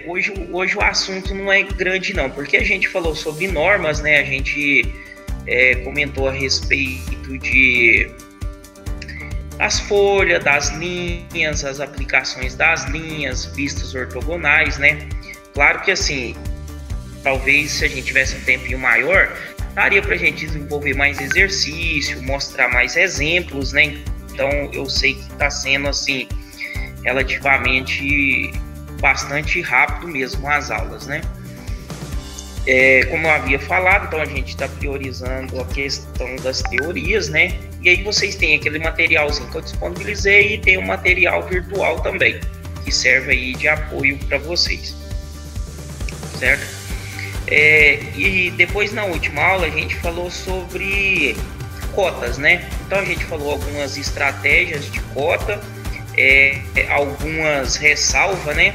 Hoje o assunto não é grande não, porque a gente falou sobre normas, né? A gente comentou a respeito de as folhas, das linhas, as aplicações das linhas, vistas ortogonais, né? Claro que assim, talvez se a gente tivesse um tempinho maior, daria para a gente desenvolver mais exercício, mostrar mais exemplos, né? Então eu sei que está sendo assim relativamente bastante rápido mesmo as aulas, né? Como eu havia falado, então a gente está priorizando a questão das teorias, né? E aí vocês têm aquele materialzinho que eu disponibilizei e tem um material virtual também, que serve aí de apoio para vocês, certo? E depois na última aula a gente falou sobre cotas, né? Então a gente falou algumas estratégias de cota, algumas ressalvas, né?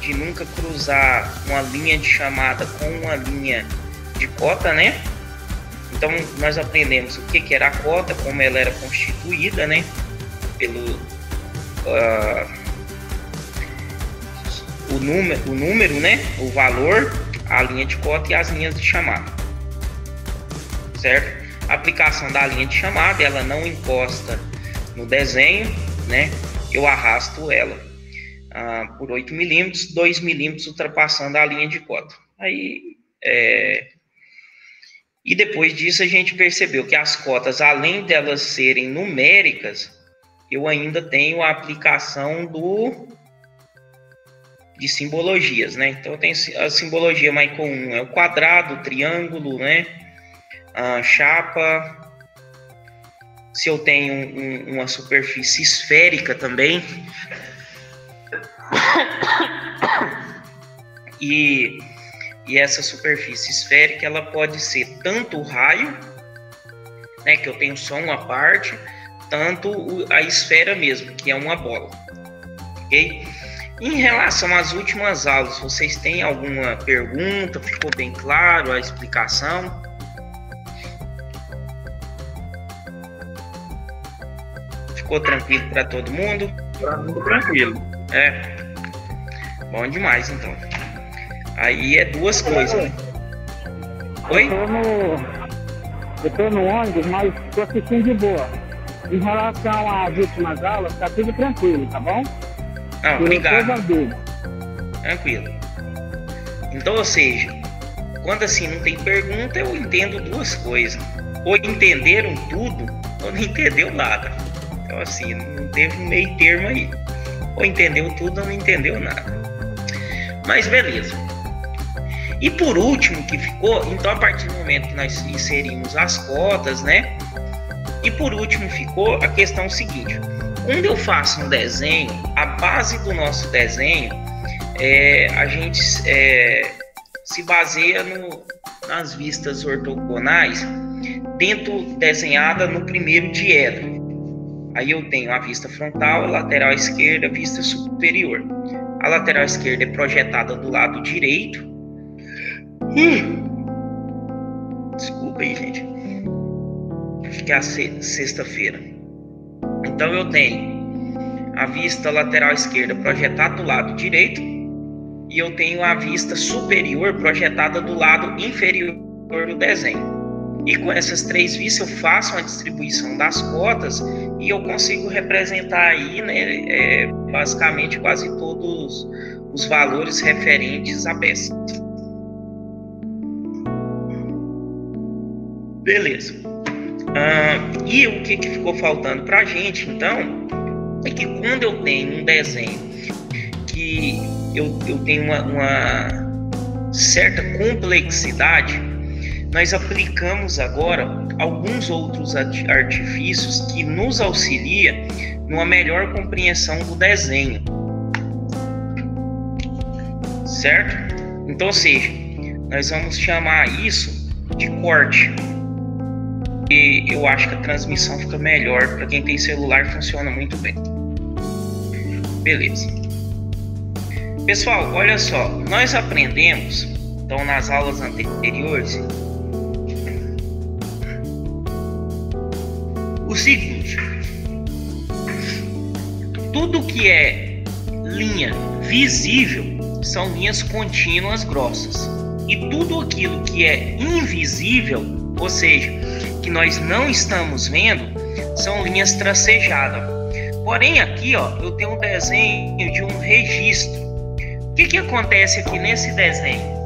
De nunca cruzar uma linha de chamada com uma linha de cota, né? Então nós aprendemos o que era a cota, como ela era constituída, né? Pelo o número, né? O valor, a linha de cota e as linhas de chamada, certo? A aplicação da linha de chamada, ela não encosta no desenho, né? Eu arrasto ela por 8 milímetros, 2 milímetros ultrapassando a linha de cota. E depois disso a gente percebeu que as cotas, além delas serem numéricas, eu ainda tenho a aplicação de simbologias, né? Então eu tenho a simbologia mais comum, é o quadrado, o triângulo, né? A chapa. Se eu tenho uma superfície esférica também, e essa superfície esférica, ela pode ser tanto o raio, né, que eu tenho só uma parte, tanto a esfera mesmo, que é uma bola, ok? Em relação às últimas aulas, vocês têm alguma pergunta? Ficou bem claro a explicação? Ficou tranquilo para todo mundo? Para mim, tranquilo. Bom demais, então. Aí é duas coisas, né? Oi? Eu tô no ônibus, mas tô assistindo de boa. Em relação às últimas aulas, tá tudo tranquilo, tá bom? Obrigado. Tranquilo. Então, ou seja, quando assim não tem pergunta, eu entendo duas coisas. Ou entenderam tudo, ou não entendeu nada. Então, assim, não teve um meio termo aí. Ou entendeu tudo, ou não entendeu nada. Mas beleza. E por último que ficou, então a partir do momento que nós inserimos as cotas, né? E por último ficou a questão seguinte. Quando eu faço um desenho, a base do nosso desenho, a gente se baseia nas vistas ortogonais desenhada no primeiro diedro. Aí eu tenho a vista frontal, a lateral esquerda, a vista superior. A lateral esquerda é projetada do lado direito. Desculpa aí, gente. Acho que é a sexta-feira. Então eu tenho a vista lateral esquerda projetada do lado direito e eu tenho a vista superior projetada do lado inferior do desenho. E com essas três vistas eu faço uma distribuição das cotas e eu consigo representar aí, né, basicamente quase todos os valores referentes à peça. Beleza. E o que ficou faltando para a gente, então, é que quando eu tenho um desenho que eu tenho uma certa complexidade, nós aplicamos agora alguns outros artifícios que nos auxiliam numa melhor compreensão do desenho, certo? Então, ou seja, nós vamos chamar isso de corte. E eu acho que a transmissão fica melhor. Para quem tem celular, funciona muito bem. Beleza. Pessoal, olha só. Nós aprendemos, então, nas aulas anteriores, o seguinte. Tudo que é linha visível, são linhas contínuas grossas. E tudo aquilo que é invisível, ou seja, que nós não estamos vendo, são linhas tracejadas. Porém, aqui, ó, eu tenho um desenho de um registro. O que acontece aqui nesse desenho?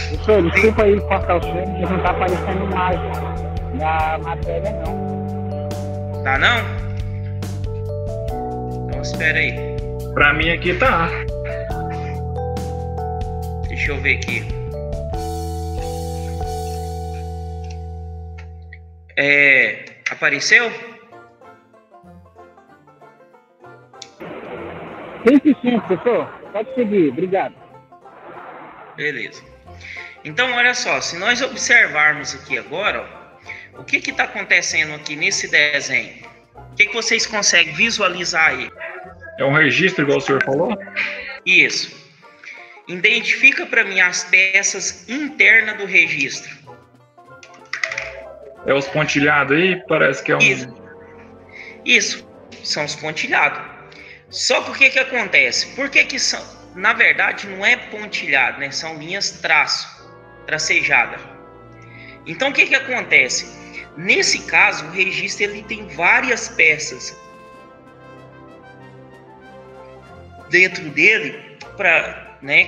Professor, desculpa aí cortar o senhor, porque não está aparecendo imagem da matéria, não. Tá não? Então espera aí. Pra mim aqui tá. Deixa eu ver aqui. Apareceu? Sim, professor. Pode seguir, obrigado. Beleza. Então, olha só, se nós observarmos aqui agora, ó, o que está acontecendo aqui nesse desenho? O que vocês conseguem visualizar aí? É um registro, igual o senhor falou? Isso. Identifica para mim as peças internas do registro. É os pontilhados aí? Parece que é um... Isso. São os pontilhados. Só que o que acontece? Por que são... Na verdade, não é pontilhado, né? São linhas tracejadas. Então, o que acontece? Nesse caso, o registro ele tem várias peças dentro dele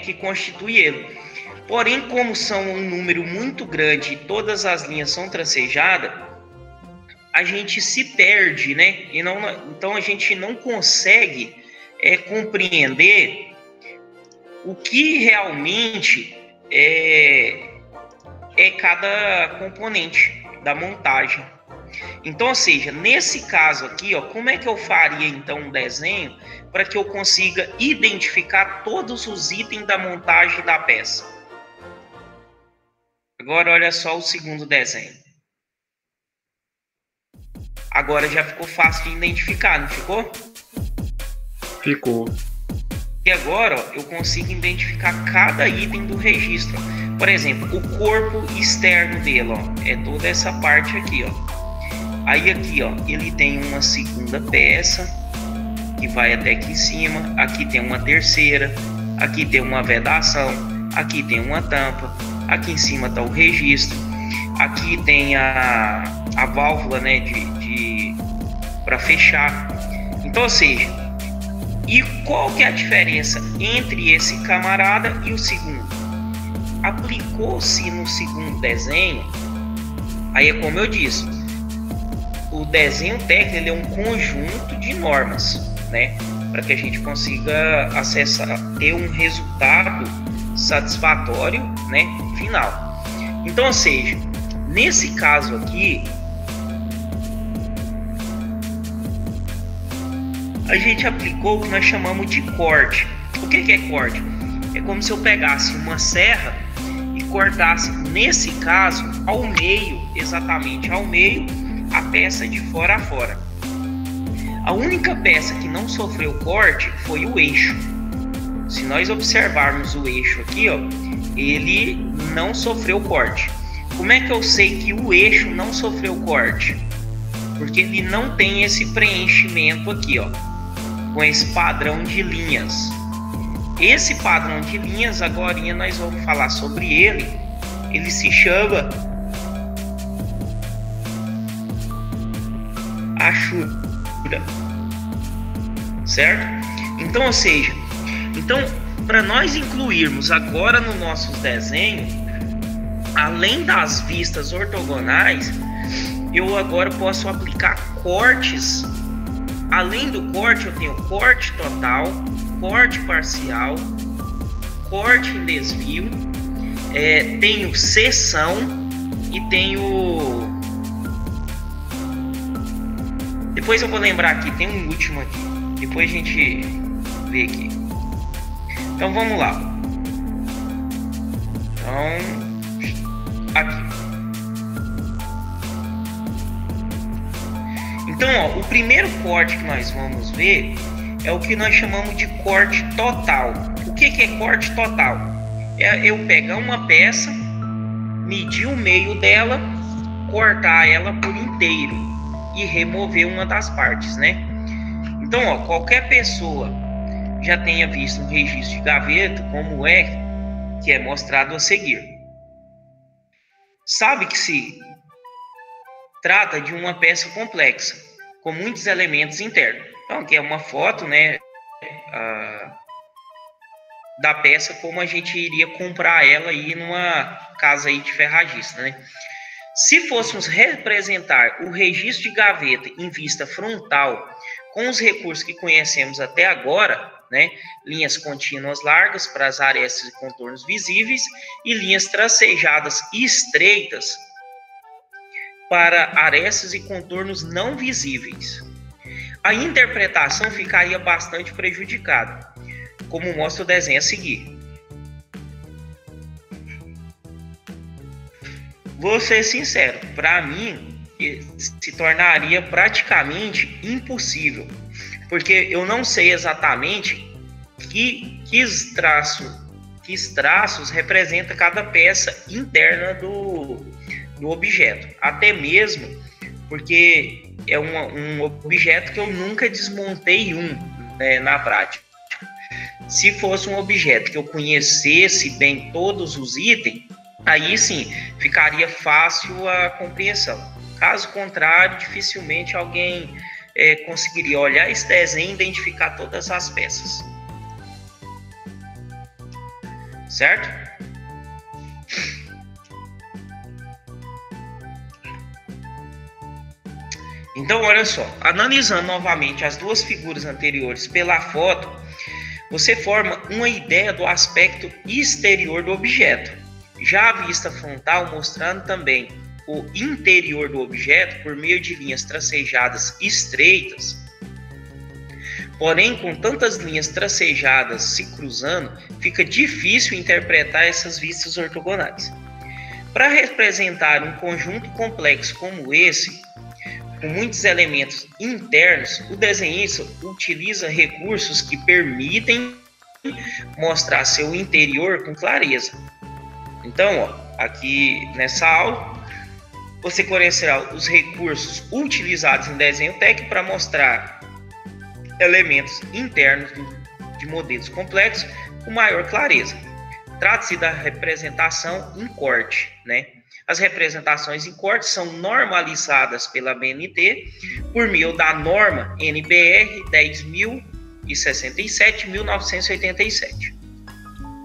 que constitui ele. Porém, como são um número muito grande e todas as linhas são tracejadas, a gente se perde, né? Então, a gente não consegue compreender o que realmente é cada componente da montagem. Então, ou seja, nesse caso aqui, ó, como é que eu faria então um desenho para que eu consiga identificar todos os itens da montagem da peça? Agora olha só o segundo desenho. Agora já ficou fácil de identificar, não ficou? Ficou. E agora, ó, eu consigo identificar cada item do registro. Por exemplo, o corpo externo dele, ó, é toda essa parte aqui, ó. Aí aqui, ó, ele tem uma segunda peça que vai até aqui em cima. Aqui tem uma terceira. Aqui tem uma vedação. Aqui tem uma tampa. Aqui em cima está o registro. Aqui tem a válvula, né, para fechar. Então, ou seja, e qual que é a diferença entre esse camarada e o segundo? Aplicou-se no segundo desenho, aí é como eu disse, o desenho técnico ele é um conjunto de normas, né, para que a gente consiga ter um resultado satisfatório, né, final. Então, ou seja, nesse caso aqui, a gente aplicou o que nós chamamos de corte. O que é corte? É como se eu pegasse uma serra e cortasse, nesse caso, ao meio, exatamente ao meio, a peça de fora a fora. A única peça que não sofreu corte foi o eixo. Se nós observarmos o eixo aqui, ó, ele não sofreu corte. Como é que eu sei que o eixo não sofreu corte? Porque ele não tem esse preenchimento aqui, ó, com esse padrão de linhas. Esse padrão de linhas, agora nós vamos falar sobre ele. Ele se chama achura, certo? Então, ou seja, para nós incluirmos agora nos nossos desenhos, além das vistas ortogonais, eu agora posso aplicar cortes. Além do corte, eu tenho corte total, corte parcial, corte em desvio, tenho seção e tenho... Depois eu vou lembrar aqui, tem um último aqui. Depois a gente vê aqui. Então vamos lá. Então, aqui. Então, ó, o primeiro corte que nós vamos ver é o que nós chamamos de corte total. O que é corte total? É eu pegar uma peça, medir o meio dela, cortar ela por inteiro e remover uma das partes, né? Então, ó, qualquer pessoa já tenha visto um registro de gaveta, como que é mostrado a seguir. Sabe que se trata de uma peça complexa, com muitos elementos internos. Então, aqui é uma foto, né, da peça, como a gente iria comprar ela aí numa casa aí de ferragista, né? Se fôssemos representar o registro de gaveta em vista frontal com os recursos que conhecemos até agora, né, linhas contínuas largas para as arestas e contornos visíveis e linhas tracejadas e estreitas para arestas e contornos não visíveis, a interpretação ficaria bastante prejudicada, como mostra o desenho a seguir. Vou ser sincero, para mim se tornaria praticamente impossível, porque eu não sei exatamente que traços representa cada peça interna do objeto, até mesmo porque é um objeto que eu nunca desmontei na prática. Se fosse um objeto que eu conhecesse bem todos os itens, aí sim ficaria fácil a compreensão. Caso contrário, dificilmente alguém conseguiria olhar esse desenho e identificar todas as peças. Certo? Então, olha só, analisando novamente as duas figuras anteriores pela foto, você forma uma ideia do aspecto exterior do objeto. Já a vista frontal mostrando também o interior do objeto por meio de linhas tracejadas estreitas. Porém, com tantas linhas tracejadas se cruzando, fica difícil interpretar essas vistas ortogonais. Para representar um conjunto complexo como esse, com muitos elementos internos, o desenhista utiliza recursos que permitem mostrar seu interior com clareza. Então, ó, aqui nessa aula, você conhecerá os recursos utilizados em desenho técnico para mostrar elementos internos de modelos complexos com maior clareza. Trata-se da representação em corte, né? As representações em corte são normalizadas pela BNT por meio da norma NBR 10.067/1987.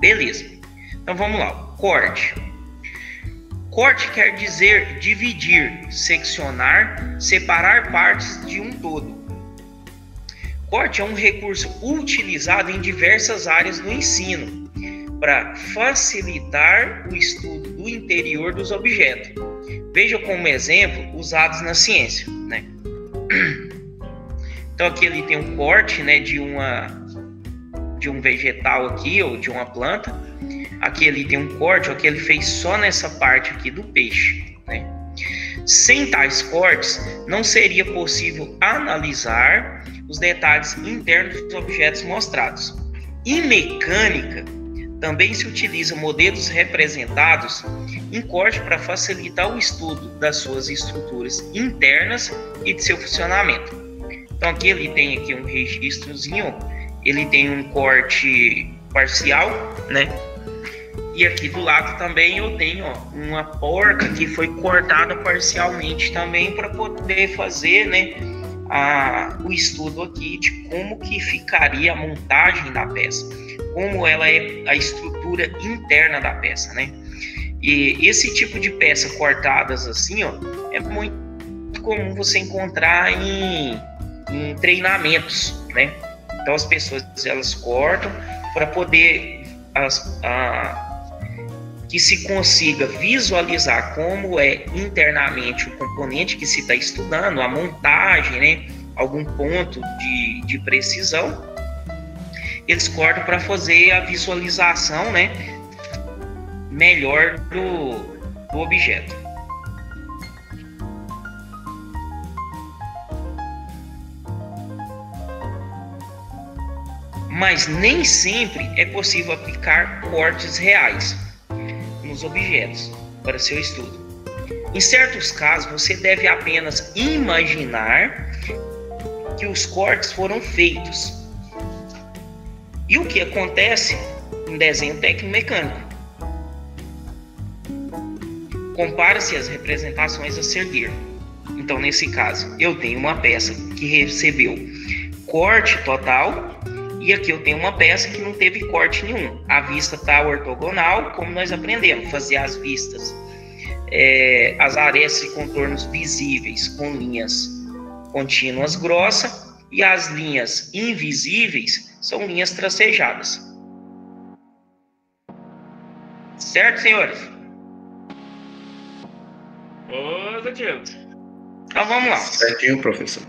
Beleza. Então vamos lá. Corte. Corte quer dizer dividir, seccionar, separar partes de um todo. Corte é um recurso utilizado em diversas áreas do ensino para facilitar o estudo do interior dos objetos. Veja como exemplo usados na ciência, né? Então aqui ele tem um corte, né, de um vegetal aqui ou de uma planta. Aqui ele tem um corte, ó, que ele fez só nessa parte aqui do peixe, né? Sem tais cortes, não seria possível analisar os detalhes internos dos objetos mostrados. Em mecânica, também se utilizam modelos representados em corte para facilitar o estudo das suas estruturas internas e de seu funcionamento. Então aqui ele tem aqui um registrozinho, ele tem um corte parcial, né? E aqui do lado também eu tenho, ó, uma porca que foi cortada parcialmente também para poder fazer, né, o estudo aqui de como que ficaria a montagem da peça, como ela é a estrutura interna da peça, né? E esse tipo de peça cortadas assim, ó, é muito comum você encontrar em treinamentos, né? Então as pessoas elas cortam para poder que se consiga visualizar como é internamente o componente que se está estudando, a montagem, né? Algum ponto de precisão. Eles cortam para fazer a visualização, né, melhor do objeto. Mas nem sempre é possível aplicar cortes reais nos objetos para seu estudo. Em certos casos, você deve apenas imaginar que os cortes foram feitos. E o que acontece em desenho técnico mecânico? Compara-se as representações a seguir. Então, nesse caso, eu tenho uma peça que recebeu corte total e aqui eu tenho uma peça que não teve corte nenhum. A vista está ortogonal, como nós aprendemos, fazer as vistas, as arestas e contornos visíveis com linhas contínuas grossas e as linhas invisíveis são linhas tracejadas. Certo, senhores? Positivo. Então vamos lá. Certinho, professor.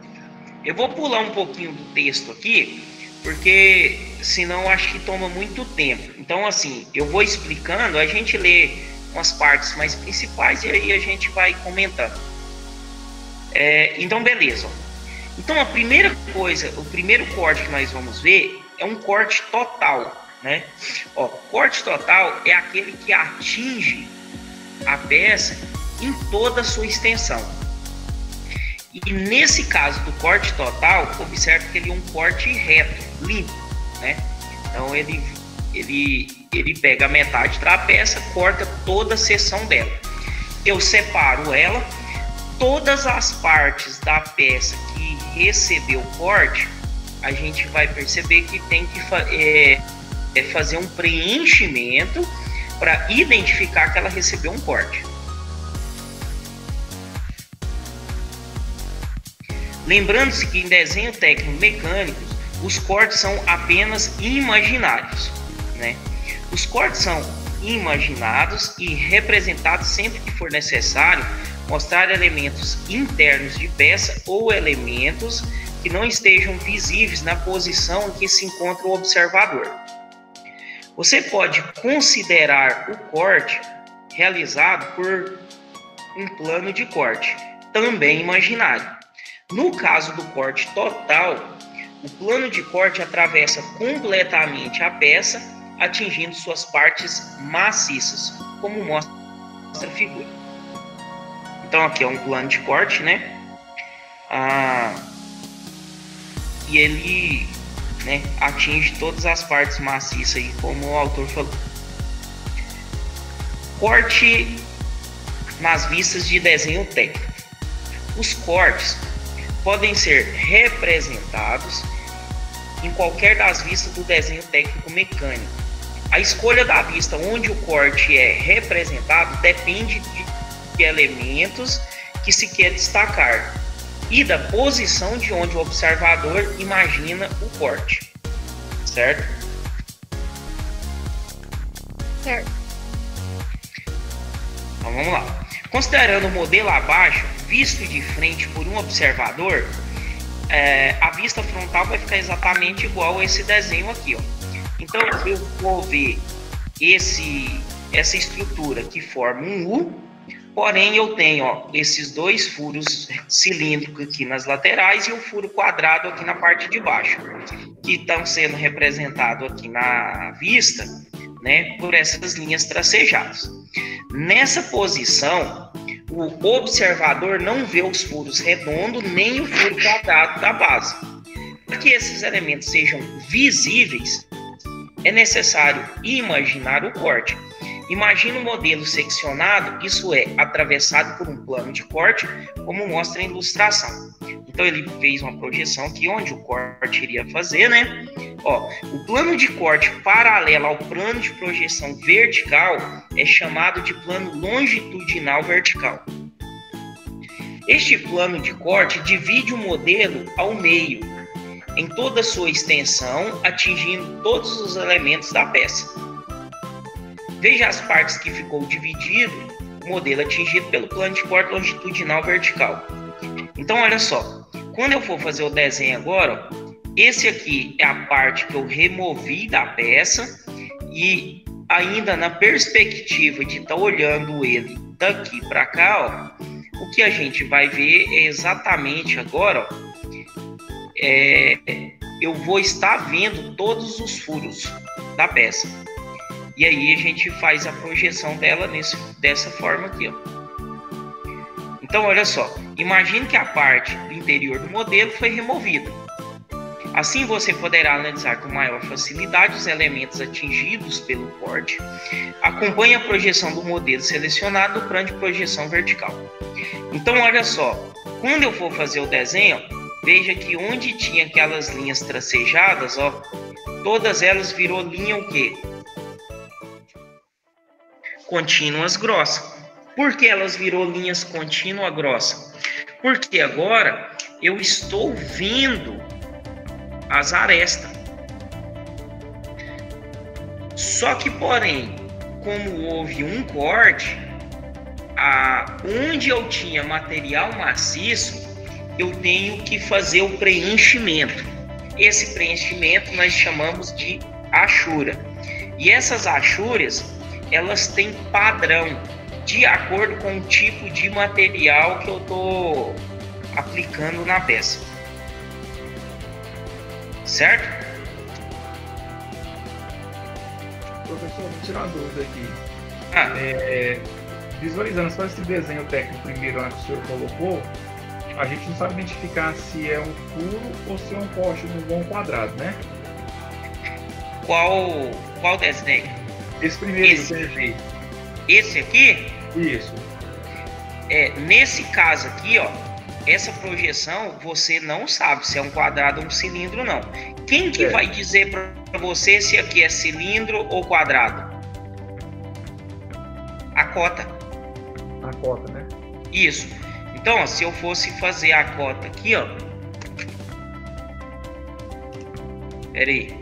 Eu vou pular um pouquinho do texto aqui, porque senão acho que toma muito tempo. Então, assim, eu vou explicando, a gente lê umas partes mais principais e aí a gente vai comentando. Então, beleza. Então, a primeira coisa, o primeiro corte que nós vamos ver é um corte total, né? Ó, corte total é aquele que atinge a peça em toda a sua extensão. E nesse caso do corte total, observe que ele é um corte reto, limpo, né? Então ele pega a metade da peça, corta toda a seção dela. Eu separo ela, todas as partes da peça que recebeu corte, a gente vai perceber que tem que fazer um preenchimento para identificar que ela recebeu um corte. Lembrando-se que em desenho técnico mecânico, os cortes são apenas imaginários, né? Os cortes são imaginados e representados sempre que for necessário mostrar elementos internos de peça ou elementos que não estejam visíveis na posição em que se encontra o observador. Você pode considerar o corte realizado por um plano de corte, também imaginário. No caso do corte total, o plano de corte atravessa completamente a peça, atingindo suas partes maciças, como mostra a figura. Então aqui é um plano de corte, né? E ele, né, atinge todas as partes maciças, aí, como o autor falou. Corte nas vistas de desenho técnico. Os cortes podem ser representados em qualquer das vistas do desenho técnico mecânico. A escolha da vista onde o corte é representado depende de elementos que se quer destacar e da posição de onde o observador imagina o corte. Certo? Certo. Então vamos lá. Considerando o modelo abaixo, visto de frente por um observador, a vista frontal vai ficar exatamente igual a esse desenho aqui, ó. Então eu vou ver essa estrutura que forma um U, porém eu tenho, ó, esses dois furos cilíndricos aqui nas laterais e o furo quadrado aqui na parte de baixo, que estão sendo representados aqui na vista, né, por essas linhas tracejadas. Nessa posição, o observador não vê os furos redondos nem o furo quadrado da base. Para que esses elementos sejam visíveis, é necessário imaginar o corte. Imagina o modelo seccionado, isso é, atravessado por um plano de corte, como mostra a ilustração. Então ele fez uma projeção aqui onde o corte iria fazer, né? Ó, o plano de corte paralelo ao plano de projeção vertical é chamado de plano longitudinal vertical. Este plano de corte divide o modelo ao meio, em toda a sua extensão, atingindo todos os elementos da peça. Veja as partes que ficou dividido, o modelo atingido pelo plano de corte longitudinal vertical. Então, olha só, quando eu for fazer o desenho agora, ó, esse aqui é a parte que eu removi da peça e ainda na perspectiva de estar olhando ele daqui para cá, ó, o que a gente vai ver é exatamente agora, ó, eu vou estar vendo todos os furos da peça. E aí a gente faz a projeção dela dessa forma aqui, ó. Então, olha só, imagine que a parte do interior do modelo foi removida. Assim você poderá analisar com maior facilidade os elementos atingidos pelo corte. Acompanhe a projeção do modelo selecionado no plano de projeção vertical. Então, olha só, quando eu for fazer o desenho, veja que onde tinha aquelas linhas tracejadas, ó, todas elas virou linha o quê? Contínuas grossas. Por que elas virou linhas contínuas grossas? Porque agora eu estou vendo as arestas. Só que, porém, como houve um corte, onde eu tinha material maciço, eu tenho que fazer o preenchimento. Esse preenchimento nós chamamos de achura. E essas achuras, elas têm padrão de acordo com o tipo de material que eu estou aplicando na peça. Certo? Professor, vou tirar uma dúvida aqui. Visualizando só esse desenho técnico primeiro que o senhor colocou, a gente não sabe identificar se é um furo ou se é um corte num bom quadrado, né? Qual desenho? Esse primeiro. Esse aqui? Isso. Nesse caso aqui, ó, essa projeção você não sabe se é um quadrado ou um cilindro, não. Quem que vai dizer para você se aqui é cilindro ou quadrado? A cota. A cota, né? Isso. Então, ó, se eu fosse fazer a cota aqui, ó. Pera aí.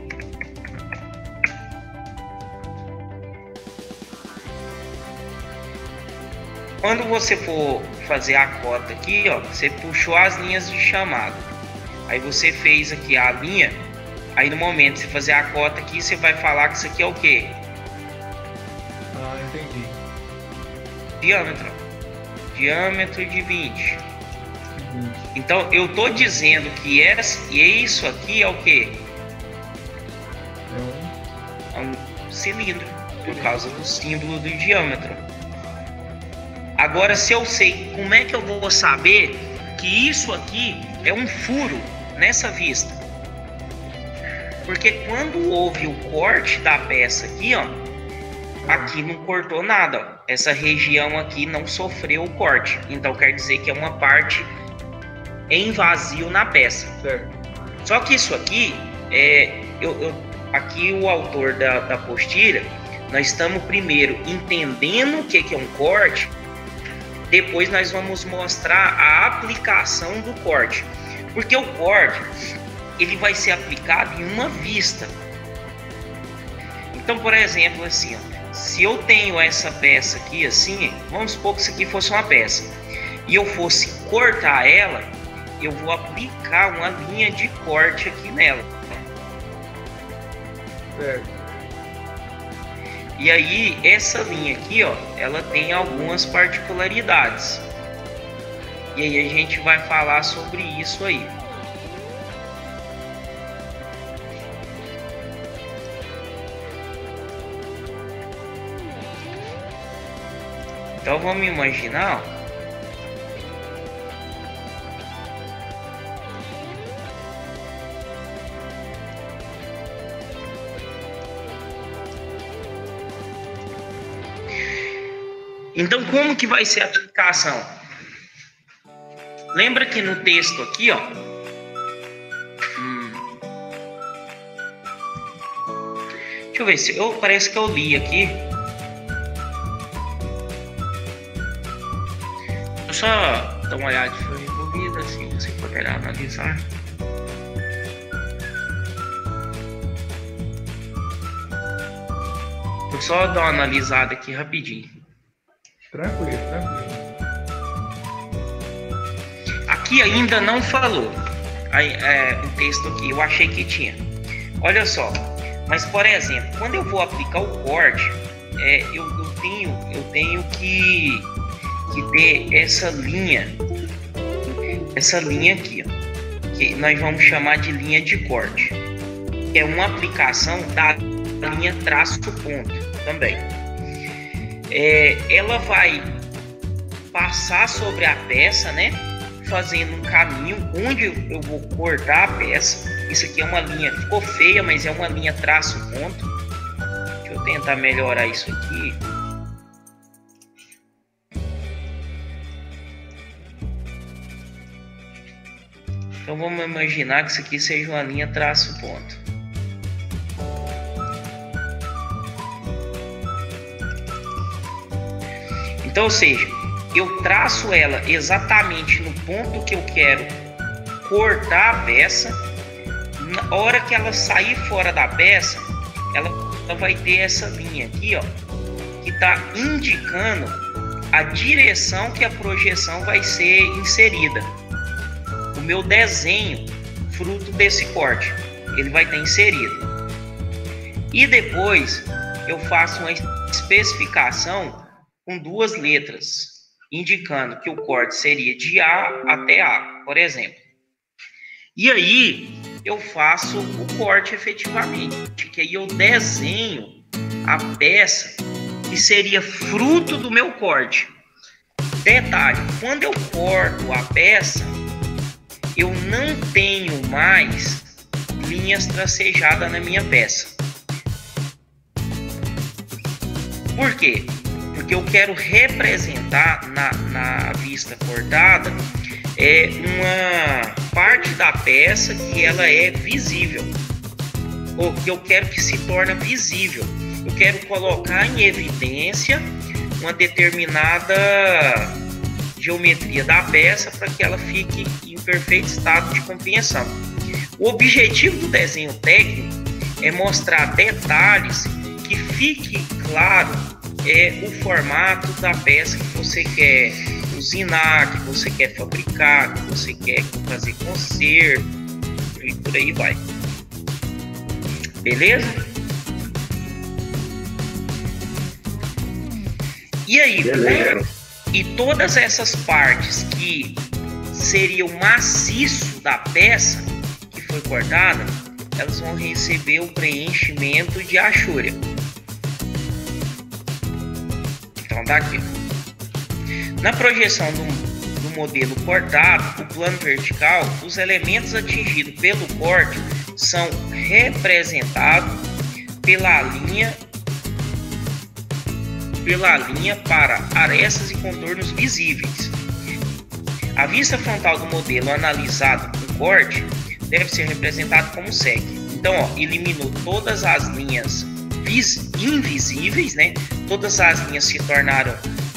Quando você for fazer a cota aqui, ó, você puxou as linhas de chamada. Aí você fez aqui a linha. Aí no momento de você fazer a cota aqui, você vai falar que isso aqui é o quê? Entendi. Diâmetro. Diâmetro de 20. Então eu tô dizendo que isso aqui é o quê? É um cilindro, por causa do símbolo do diâmetro. Agora, se eu sei, como é que eu vou saber que isso aqui é um furo nessa vista? Porque quando houve o corte da peça aqui, ó, aqui não cortou nada, ó. Essa região aqui não sofreu o corte. Então quer dizer que é uma parte em vazio na peça. Certo. Só que isso aqui, aqui o autor da apostila, nós estamos primeiro entendendo o que é um corte. Depois nós vamos mostrar a aplicação do corte. Porque o corte, ele vai ser aplicado em uma vista. Então, por exemplo, assim, ó, se eu tenho essa peça aqui assim, vamos supor que isso aqui fosse uma peça, e eu fosse cortar ela, eu vou aplicar uma linha de corte aqui nela. Certo. E aí, essa linha aqui, ó, ela tem algumas particularidades. E aí a gente vai falar sobre isso aí. Então vamos imaginar, ó. Então, como que vai ser a aplicação? Lembra que no texto aqui, ó, deixa eu ver se parece que eu li aqui. Deixa eu só dar uma olhada se foi envolvida, assim você poderá analisar. Vou só dar uma analisada aqui rapidinho. Tranquilo, tranquilo. Aqui ainda não falou o texto aqui, eu achei que tinha. Olha só, mas por exemplo, quando eu vou aplicar o corte, eu tenho que ter essa linha aqui, ó, que nós vamos chamar de linha de corte, que é uma aplicação da linha traço ponto também. Ela vai passar sobre a peça, né, fazendo um caminho onde eu vou cortar a peça, Isso aqui é uma linha, ficou feia, mas é uma linha traço ponto. Deixa eu tentar melhorar isso aqui. Então vamos imaginar que isso aqui seja uma linha traço ponto. Então, ou seja, eu traço ela exatamente no ponto que eu quero cortar a peça. Na hora que ela sair fora da peça, ela vai ter essa linha aqui, ó, que está indicando a direção que a projeção vai ser inserida. O meu desenho, fruto desse corte, ele vai estar inserido. E depois eu faço uma especificação com 2 letras, indicando que o corte seria de A até A, por exemplo. E aí eu faço o corte efetivamente, que aí eu desenho a peça que seria fruto do meu corte. Detalhe, quando eu corto a peça, eu não tenho mais linhas tracejadas na minha peça. Por quê? Porque eu quero representar na vista cortada uma parte da peça que ela é visível, ou que eu quero que se torne visível. Eu quero colocar em evidência uma determinada geometria da peça para que ela fique em perfeito estado de compreensão. O objetivo do desenho técnico é mostrar detalhes que fique claro o formato da peça que você quer usinar, que você quer fabricar, que você quer fazer conserto e por aí vai. Beleza? E aí, e todas essas partes que seria o maciço da peça que foi cortada, elas vão receber o preenchimento de achúria. Então daqui, na projeção do modelo cortado, o plano vertical, os elementos atingidos pelo corte são representados pela linha para arestas e contornos visíveis. A vista frontal do modelo analisado com corte deve ser representado como segue. Então, ó, eliminou todas as linhas invisíveis, né? Todas as linhas se tornaram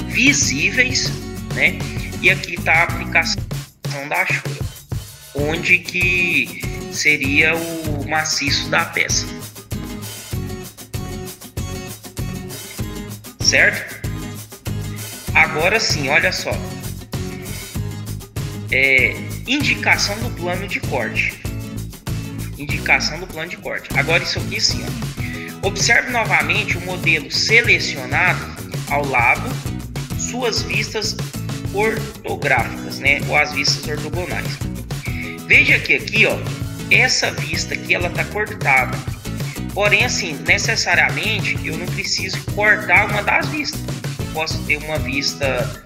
visíveis, né? E aqui está a aplicação da achura, onde que seria o maciço da peça. Certo? Agora sim, olha só. Indicação do plano de corte. Indicação do plano de corte. Agora isso aqui sim, ó. Observe novamente o modelo selecionado ao lado, suas vistas ortográficas, né? Ou as vistas ortogonais. Veja que aqui, ó, essa vista aqui ela tá cortada. Porém, assim, necessariamente eu não preciso cortar uma das vistas. Eu posso ter uma vista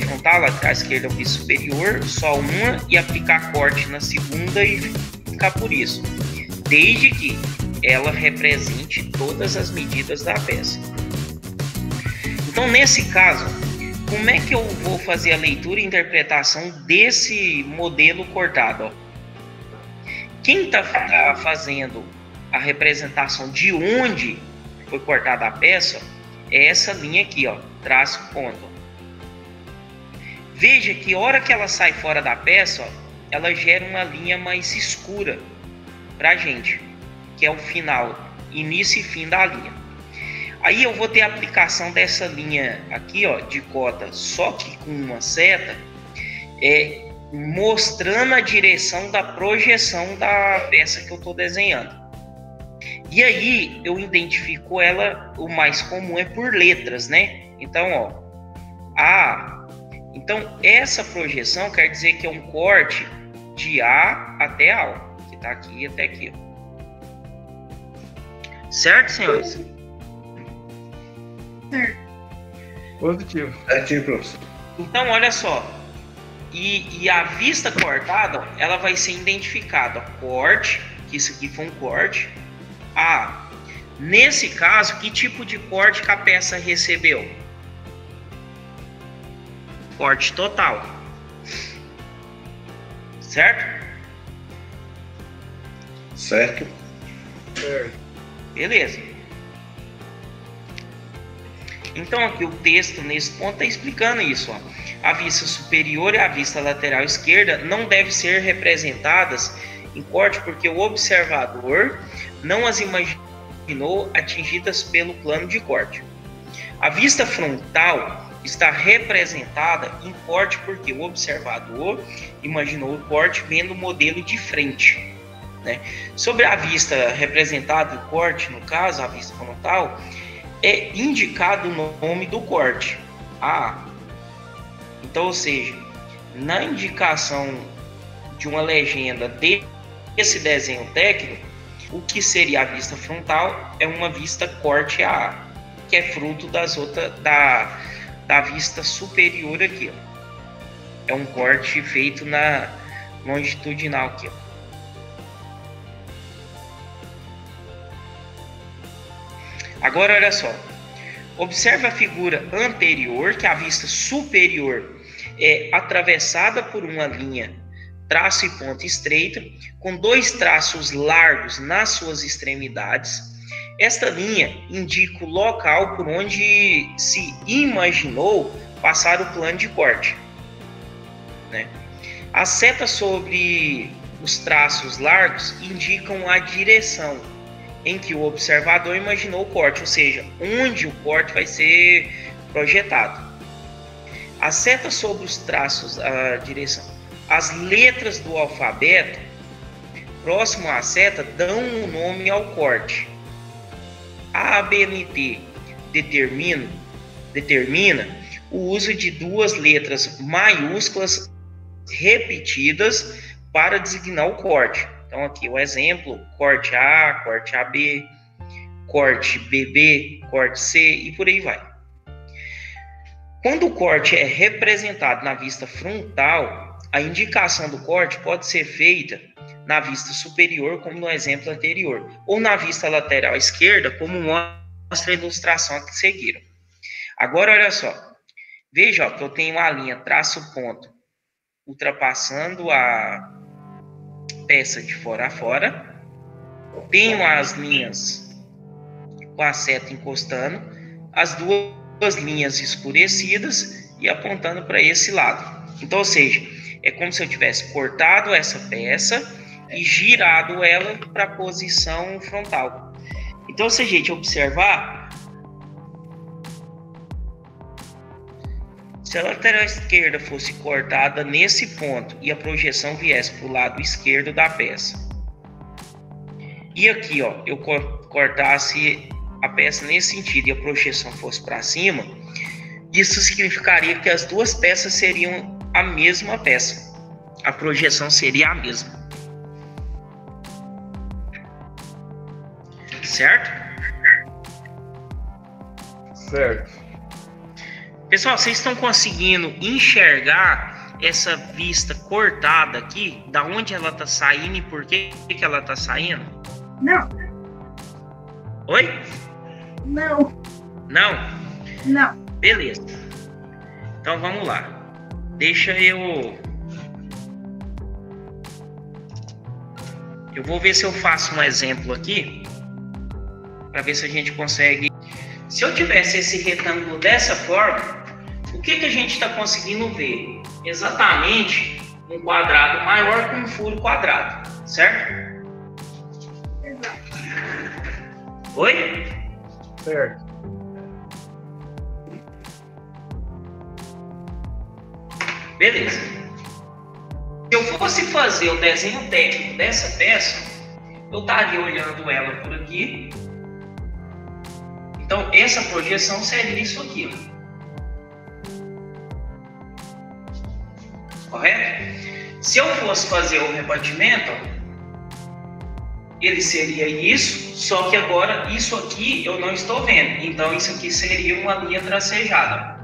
frontal, lateral esquerda ou vista superior, só uma, e aplicar corte na segunda e ficar por isso. Desde que ela represente todas as medidas da peça. Então, nesse caso, como é que eu vou fazer a leitura e interpretação desse modelo cortado? Ó? Quem está fazendo a representação de onde foi cortada a peça é essa linha aqui, ó, traço ponto. Veja que a hora que ela sai fora da peça, ó, ela gera uma linha mais escura para a gente, que é o final, início e fim da linha. Aí eu vou ter a aplicação dessa linha aqui, ó, de cota, só que com uma seta, mostrando a direção da projeção da peça que eu estou desenhando. E aí eu identifico ela, o mais comum é por letras, né? Então, ó, A. Então, essa projeção quer dizer que é um corte de A até A, ó, que tá aqui até aqui, ó. Certo, senhores? Certo. Positivo. Certinho, professor. Então, olha só. E a vista cortada, ela vai ser identificada. Corte, que isso aqui foi um corte. Nesse caso, que tipo de corte que a peça recebeu? Corte total. Certo? Certo. Beleza. Então aqui o texto nesse ponto está explicando isso. A vista superior e a vista lateral esquerda não devem ser representadas em corte porque o observador não as imaginou atingidas pelo plano de corte. A vista frontal está representada em corte porque o observador imaginou o corte vendo o modelo de frente. Né? Sobre a vista representada em corte, no caso, a vista frontal, é indicado o nome do corte. Então, ou seja, na indicação de uma legenda desse desenho técnico, o que seria a vista frontal é uma vista corte AA, que é fruto da vista superior aqui. É um corte feito na longitudinal aqui. Agora, olha só. Observe a figura anterior, que a vista superior é atravessada por uma linha, traço e ponta estreita, com dois traços largos nas suas extremidades. Esta linha indica o local por onde se imaginou passar o plano de corte. Né? As setas sobre os traços largos indicam a direção em que o observador imaginou o corte, ou seja, onde o corte vai ser projetado. As setas sobre os traços, a direção. As letras do alfabeto, próximo à seta, dão o nome ao corte. A ABNT determina o uso de duas letras maiúsculas repetidas para designar o corte. Então aqui o exemplo, corte A, corte AB, corte BB, corte C e por aí vai. Quando o corte é representado na vista frontal, a indicação do corte pode ser feita na vista superior, como no exemplo anterior, ou na vista lateral esquerda, como mostra a ilustração a que seguiram. Agora, olha só. Veja que eu tenho a linha traço ponto ultrapassando a peça de fora a fora. Tenho as linhas com a seta encostando, as duas linhas escurecidas e apontando para esse lado. Então, ou seja, é como se eu tivesse cortado essa peça e girado ela para a posição frontal. Então, se a gente observar, se a lateral esquerda fosse cortada nesse ponto e a projeção viesse para o lado esquerdo da peça, e aqui eu cortasse a peça nesse sentido e a projeção fosse para cima, isso significaria que as duas peças seriam a mesma peça. A projeção seria a mesma. Certo? Certo. Pessoal, vocês estão conseguindo enxergar essa vista cortada aqui? Da onde ela está saindo e por que ela está saindo? Não. Oi? Não. Não? Não. Beleza. Então vamos lá. Deixa eu vou ver se eu faço um exemplo aqui para ver se a gente consegue. Se eu tivesse esse retângulo dessa forma, o que a gente está conseguindo ver? Exatamente um quadrado maior que um furo quadrado, certo? Exato. Oi? Certo. Beleza. Se eu fosse fazer o desenho técnico dessa peça, eu estaria olhando ela por aqui. Então, essa projeção seria isso aqui. Correto? Se eu fosse fazer o rebatimento, ele seria isso, só que agora isso aqui eu não estou vendo. Então, isso aqui seria uma linha tracejada.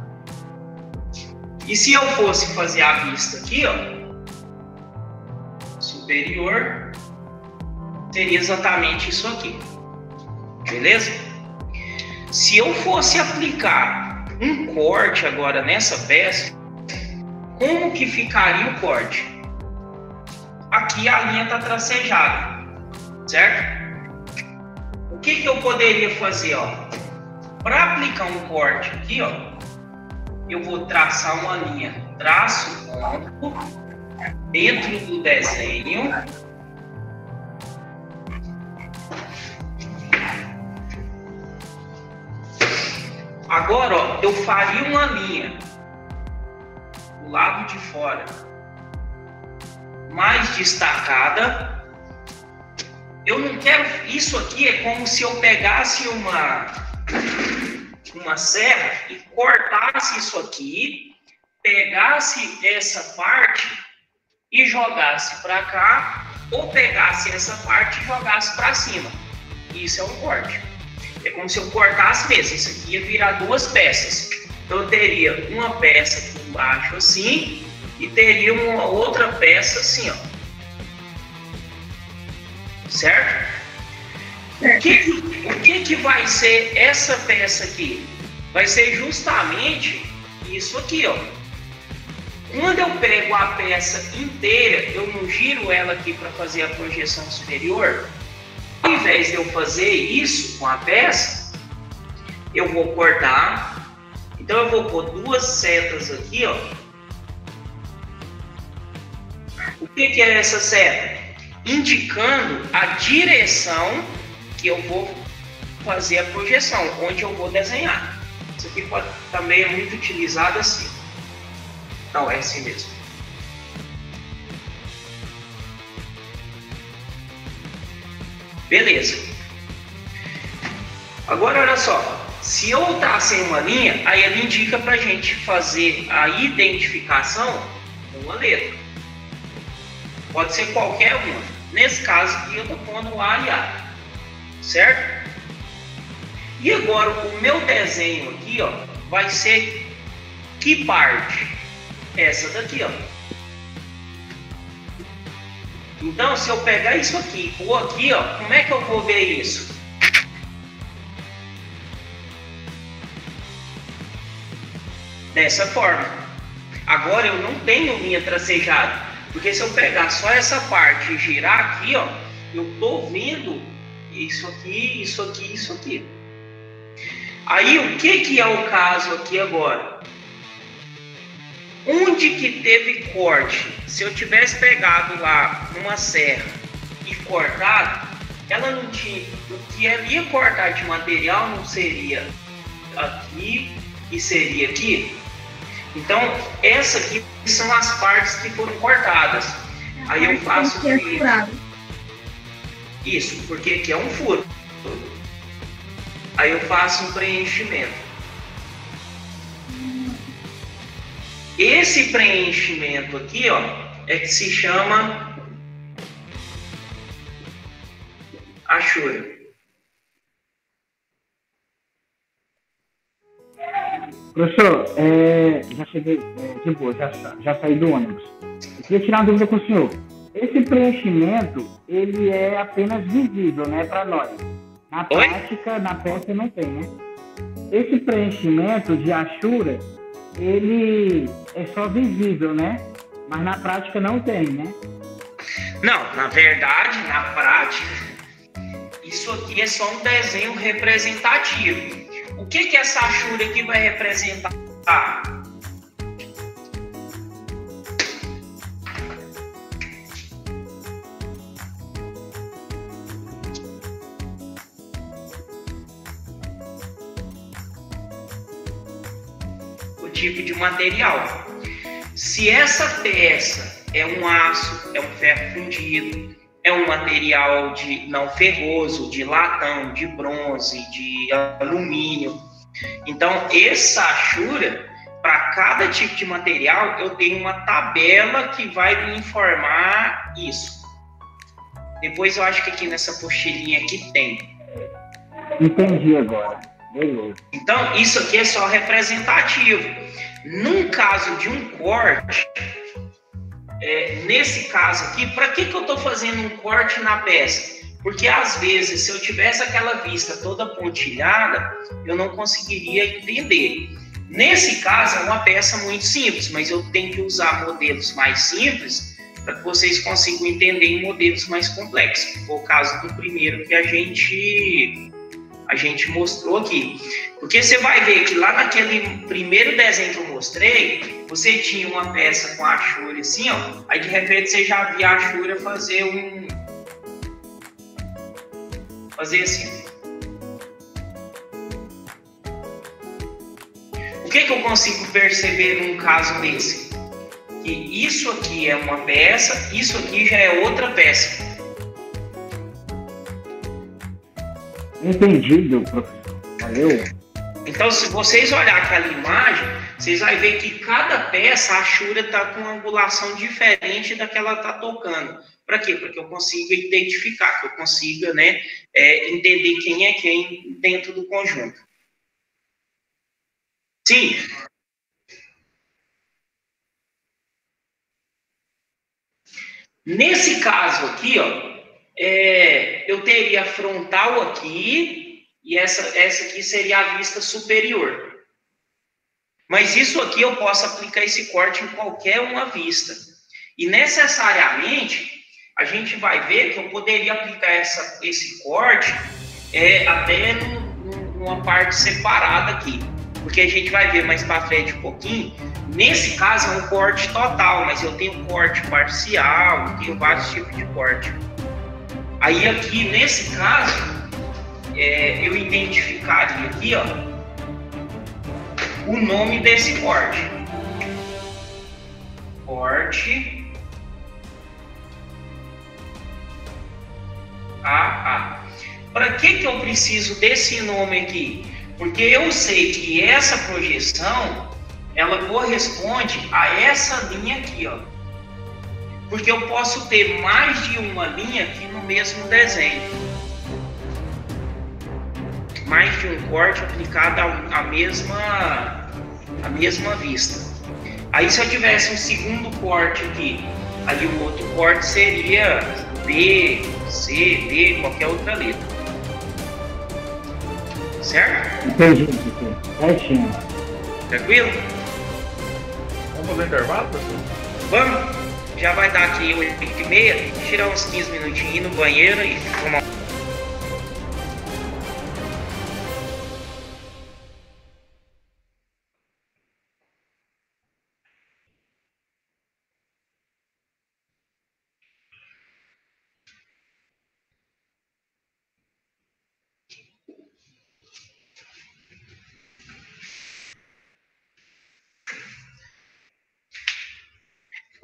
E se eu fosse fazer a vista aqui, ó, superior, seria exatamente isso aqui. Beleza? Se eu fosse aplicar um corte agora nessa peça, como que ficaria o corte? Aqui a linha está tracejada, certo? O que eu poderia fazer, ó? Para aplicar um corte aqui, ó, eu vou traçar uma linha, traço ponto dentro do desenho. Agora, ó, eu faria uma linha do lado de fora mais destacada. Eu não quero... Isso aqui é como se eu pegasse uma serra e cortasse isso aqui, pegasse essa parte e jogasse para cá, ou pegasse essa parte e jogasse para cima. Isso é um corte. É como se eu cortasse mesmo. Isso aqui ia virar duas peças. Então eu teria uma peça aqui embaixo assim e teria uma outra peça assim, ó. Certo? O que vai ser essa peça aqui? Vai ser justamente isso aqui, ó. Quando eu pego a peça inteira, eu não giro ela aqui para fazer a projeção superior. Ao invés de eu fazer isso com a peça, eu vou cortar. Então eu vou pôr duas setas aqui, ó. O que é essa seta? Indicando a direção que eu vou fazer a projeção, onde eu vou desenhar. Isso aqui também é muito utilizado assim. Não, é assim mesmo. Beleza. Agora, olha só. Se eu tracei uma linha, aí ela indica pra gente fazer a identificação com uma letra. Pode ser qualquer uma. Nesse caso aqui, eu estou pondo A e A. Certo? E agora, o meu desenho aqui, ó, vai ser que parte? Essa daqui, ó. Então, se eu pegar isso aqui e pôr aqui, ó, como é que eu vou ver isso? Dessa forma. Agora eu não tenho linha tracejada, porque se eu pegar só essa parte e girar aqui, ó, eu tô vendo isso aqui, isso aqui, isso aqui. Aí o que é o caso aqui agora? Onde que teve corte? Se eu tivesse pegado lá uma serra e cortado, ela não tinha... O que ela ia cortar de material não seria aqui e seria aqui. Então, essa aqui são as partes que foram cortadas. Aí eu faço isso, porque aqui é um furo. Aí eu faço um preenchimento. Esse preenchimento aqui, ó, é que se chama achura. Professor, já cheguei, já saí do ônibus. Eu queria tirar uma dúvida com o senhor. Esse preenchimento, ele é apenas visível, né, para nós. Na prática, na peça não tem, né? Esse preenchimento de achura, ele é só visível, né? Mas na prática não tem, né? Não, na verdade, na prática, isso aqui é só um desenho representativo. O que essa achura aqui vai representar? O tipo de material. Se essa peça é um aço, é um ferro fundido, é um material de não ferroso, de latão, de bronze, de alumínio. Então, essa achura, para cada tipo de material, eu tenho uma tabela que vai me informar isso. Depois eu acho que aqui nessa postilinha aqui tem. Entendi agora. Beleza. Então, isso aqui é só representativo. Num caso de um corte, nesse caso aqui, para que eu estou fazendo um corte na peça? Porque às vezes, se eu tivesse aquela vista toda pontilhada, eu não conseguiria entender. Nesse caso, é uma peça muito simples, mas eu tenho que usar modelos mais simples para que vocês consigam entender em modelos mais complexos. Que foi o caso do primeiro que a gente mostrou aqui. Porque você vai ver que lá naquele primeiro desenho que eu mostrei, você tinha uma peça com a achura assim, ó, aí de repente você já via a achura fazer assim. O que eu consigo perceber num caso desse? Que isso aqui é uma peça, isso aqui já é outra peça. Entendido, professor. Valeu. Então, se vocês olharem aquela imagem, vocês vão ver que cada peça, a achura está com uma angulação diferente da que ela está tocando. Para quê? Para que eu consiga identificar, que eu consiga, né, entender quem é quem dentro do conjunto. Sim. Nesse caso aqui, ó, eu teria a frontal aqui e essa aqui seria a vista superior. Mas isso aqui eu posso aplicar esse corte em qualquer uma vista. E necessariamente a gente vai ver que eu poderia aplicar esse corte até numa parte separada aqui. Porque a gente vai ver mais para frente um pouquinho. Nesse caso é um corte total, mas eu tenho corte parcial, eu tenho vários tipos de corte. Aí aqui, nesse caso, eu identificaria aqui, ó, o nome desse corte. Corte AA. Para que eu preciso desse nome aqui? Porque eu sei que essa projeção, ela corresponde a essa linha aqui, ó. Porque eu posso ter mais de uma linha aqui no mesmo desenho. Mais de um corte aplicado à mesma vista. Aí se eu tivesse um segundo corte aqui, aí o outro corte seria B, C, D, qualquer outra letra. Certo? Entendi, certinho. Tranquilo? Vamos fazer intervalo, professor? Vamos? Já vai dar aqui 8h30, tirar uns 15 minutinhos, ir no banheiro e tomar.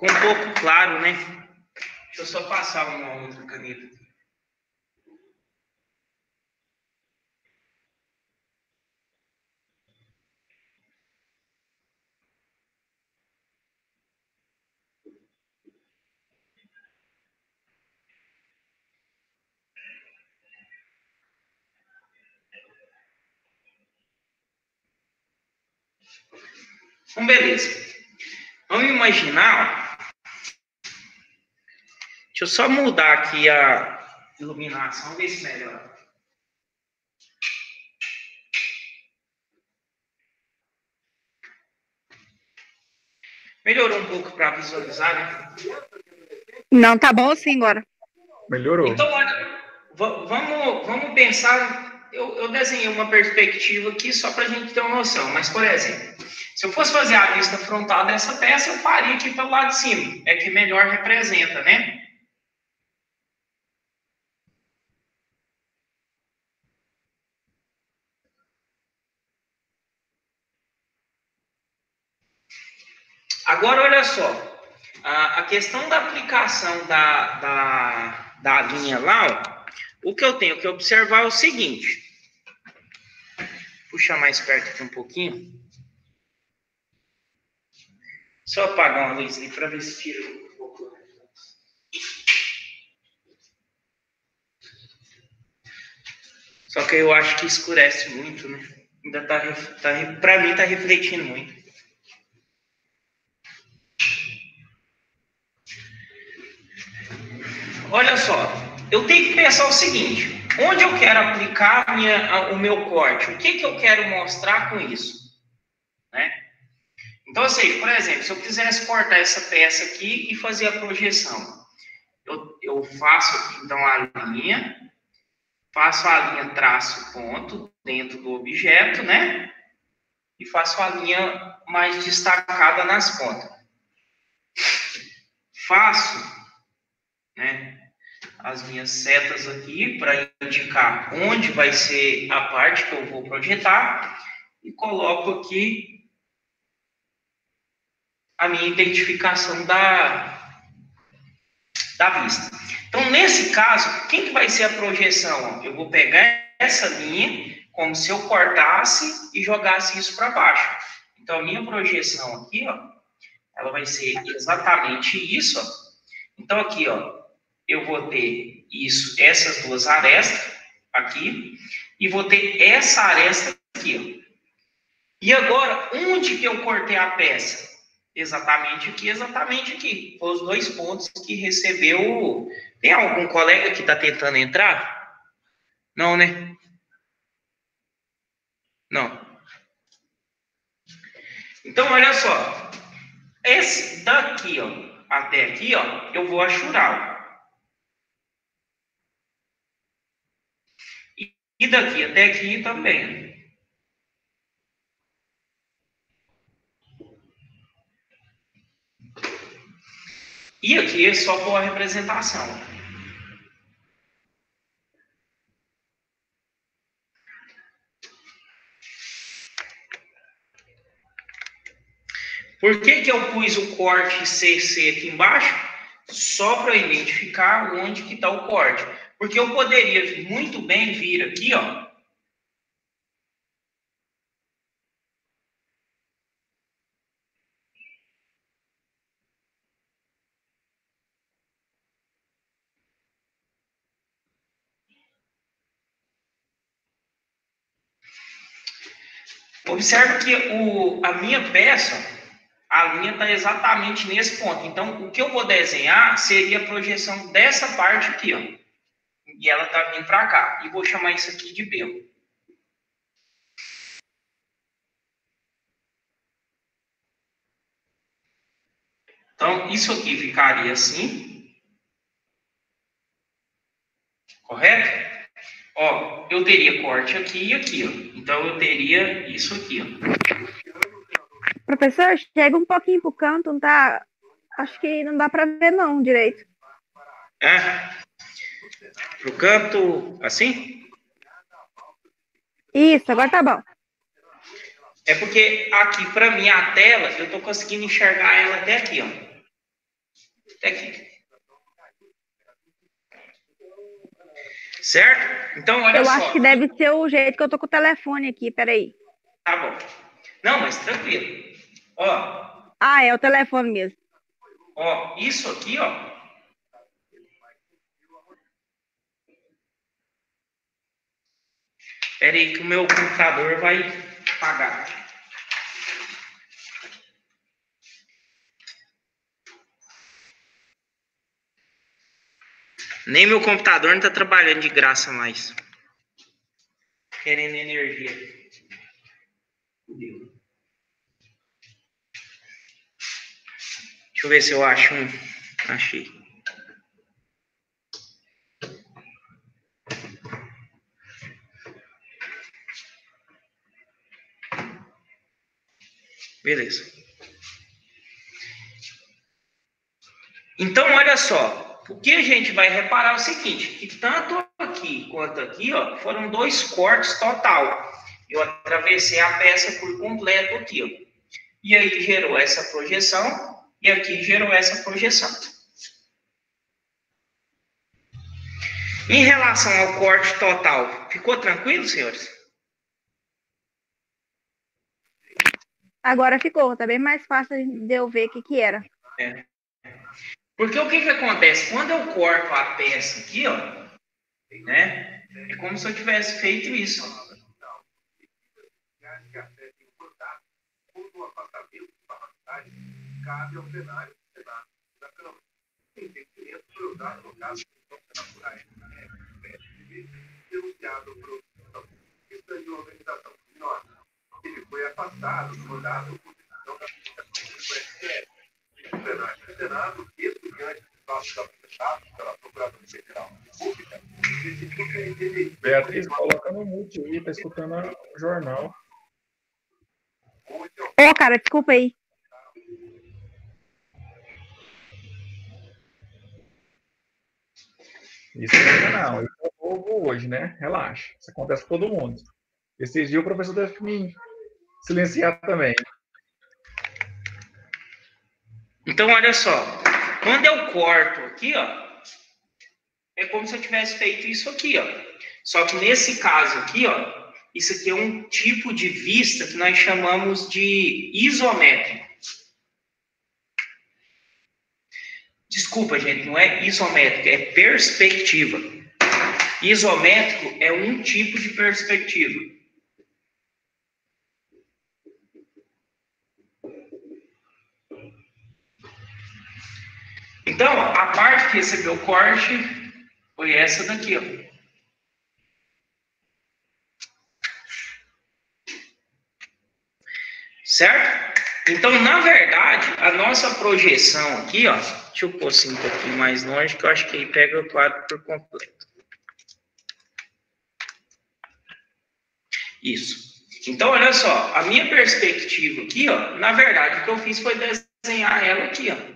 Ficou um pouco claro, né? Deixa eu só passar uma outra caneta. Então, beleza. Vamos imaginar. Deixa eu só mudar aqui a iluminação, ver se melhora. Melhorou um pouco para visualizar, né? Não, tá bom assim agora. Melhorou. Então, olha, vamos pensar. Eu desenhei uma perspectiva aqui só para a gente ter uma noção. Mas, por exemplo, se eu fosse fazer a vista frontal dessa peça, eu faria aqui pelo lado de cima. É que melhor representa, né? Agora, olha só. A questão da aplicação da linha lá, ó, o que eu tenho que observar é o seguinte. Puxar mais perto aqui um pouquinho. Só apagar uma luz ali para ver se tira um pouco. Só que eu acho que escurece muito, né? Ainda para mim tá refletindo muito. olha só, eu tenho que pensar o seguinte, onde eu quero aplicar o meu corte? O que eu quero mostrar com isso? Né? Então, assim, por exemplo, se eu quisesse cortar essa peça aqui e fazer a projeção, eu faço aqui, então, a linha, faço a linha traço ponto dentro do objeto, né? E faço a linha mais destacada nas pontas. Faço, né, as minhas setas aqui para indicar onde vai ser a parte que eu vou projetar e coloco aqui a minha identificação da vista. Então, nesse caso, quem que vai ser a projeção? Eu vou pegar essa linha como se eu cortasse e jogasse isso para baixo. Então, a minha projeção aqui, ó, ela vai ser exatamente isso, ó. Então, aqui, ó, eu vou ter isso, essas duas arestas aqui, e vou ter essa aresta aqui, ó. E agora, onde que eu cortei a peça? Exatamente aqui, exatamente aqui. Foi os dois pontos que recebeu. Tem algum colega que está tentando entrar? Não, né? Não. Então, olha só. Esse daqui, ó, até aqui, ó, eu vou achurar. E daqui até aqui também. E aqui é só por representação. Por que eu pus o corte CC aqui embaixo? Só para identificar onde que está o corte. Porque eu poderia muito bem vir aqui, ó. Observe que a minha peça, a linha está exatamente nesse ponto. Então, o que eu vou desenhar seria a projeção dessa parte aqui, ó. E ela está vindo para cá. E vou chamar isso aqui de B. Então, isso aqui ficaria assim. Correto? Ó, eu teria corte aqui e aqui, ó. Então, eu teria isso aqui, ó. Professor, chega um pouquinho pro canto, não tá? Acho que não dá para ver não direito. Pro canto, assim? Isso, agora tá bom. É porque aqui, para mim, a tela, eu tô conseguindo enxergar ela até aqui, ó. Até aqui. Certo? Então, olha só. Eu acho que deve ser o jeito que eu tô com o telefone aqui, peraí. Tá bom. Não, mas tranquilo. Ó. Ah, é o telefone mesmo. Ó, isso aqui, ó. Espera aí que o meu computador vai apagar. Nem meu computador não está trabalhando de graça mais. Querendo energia. Deixa eu ver se eu acho um. Achei. Beleza. Então, olha só. O que a gente vai reparar é o seguinte, que tanto aqui quanto aqui, ó, foram dois cortes total. Eu atravessei a peça por completo aqui, ó. E aí gerou essa projeção, e aqui gerou essa projeção. Em relação ao corte total, ficou tranquilo, senhores? Agora ficou, tá bem mais fácil de eu ver o que era. É. Porque o que acontece? Quando eu corto a peça aqui, ó, né? É como se eu tivesse feito isso, ó. Beatriz, coloca no mute aí, tá escutando o jornal. Ô, cara, desculpa aí. Isso não, isso é novo hoje, né? Relaxa, isso acontece com todo mundo. Esses dias o professor teve que me silenciar também. Então, olha só. Quando eu corto aqui, ó, é como se eu tivesse feito isso aqui, ó. Só que nesse caso aqui, ó, isso aqui é um tipo de vista que nós chamamos de isométrico. Desculpa, gente, não é isométrico, é perspectiva. Isométrico é um tipo de perspectiva. Então, a parte que recebeu corte foi essa daqui, ó. Certo? Então, na verdade, a nossa projeção aqui, ó, deixa eu pôr assim um pouquinho mais longe, que eu acho que aí pega o quadro por completo. Isso. Então, olha só, a minha perspectiva aqui, ó, na verdade, o que eu fiz foi desenhar ela aqui, ó.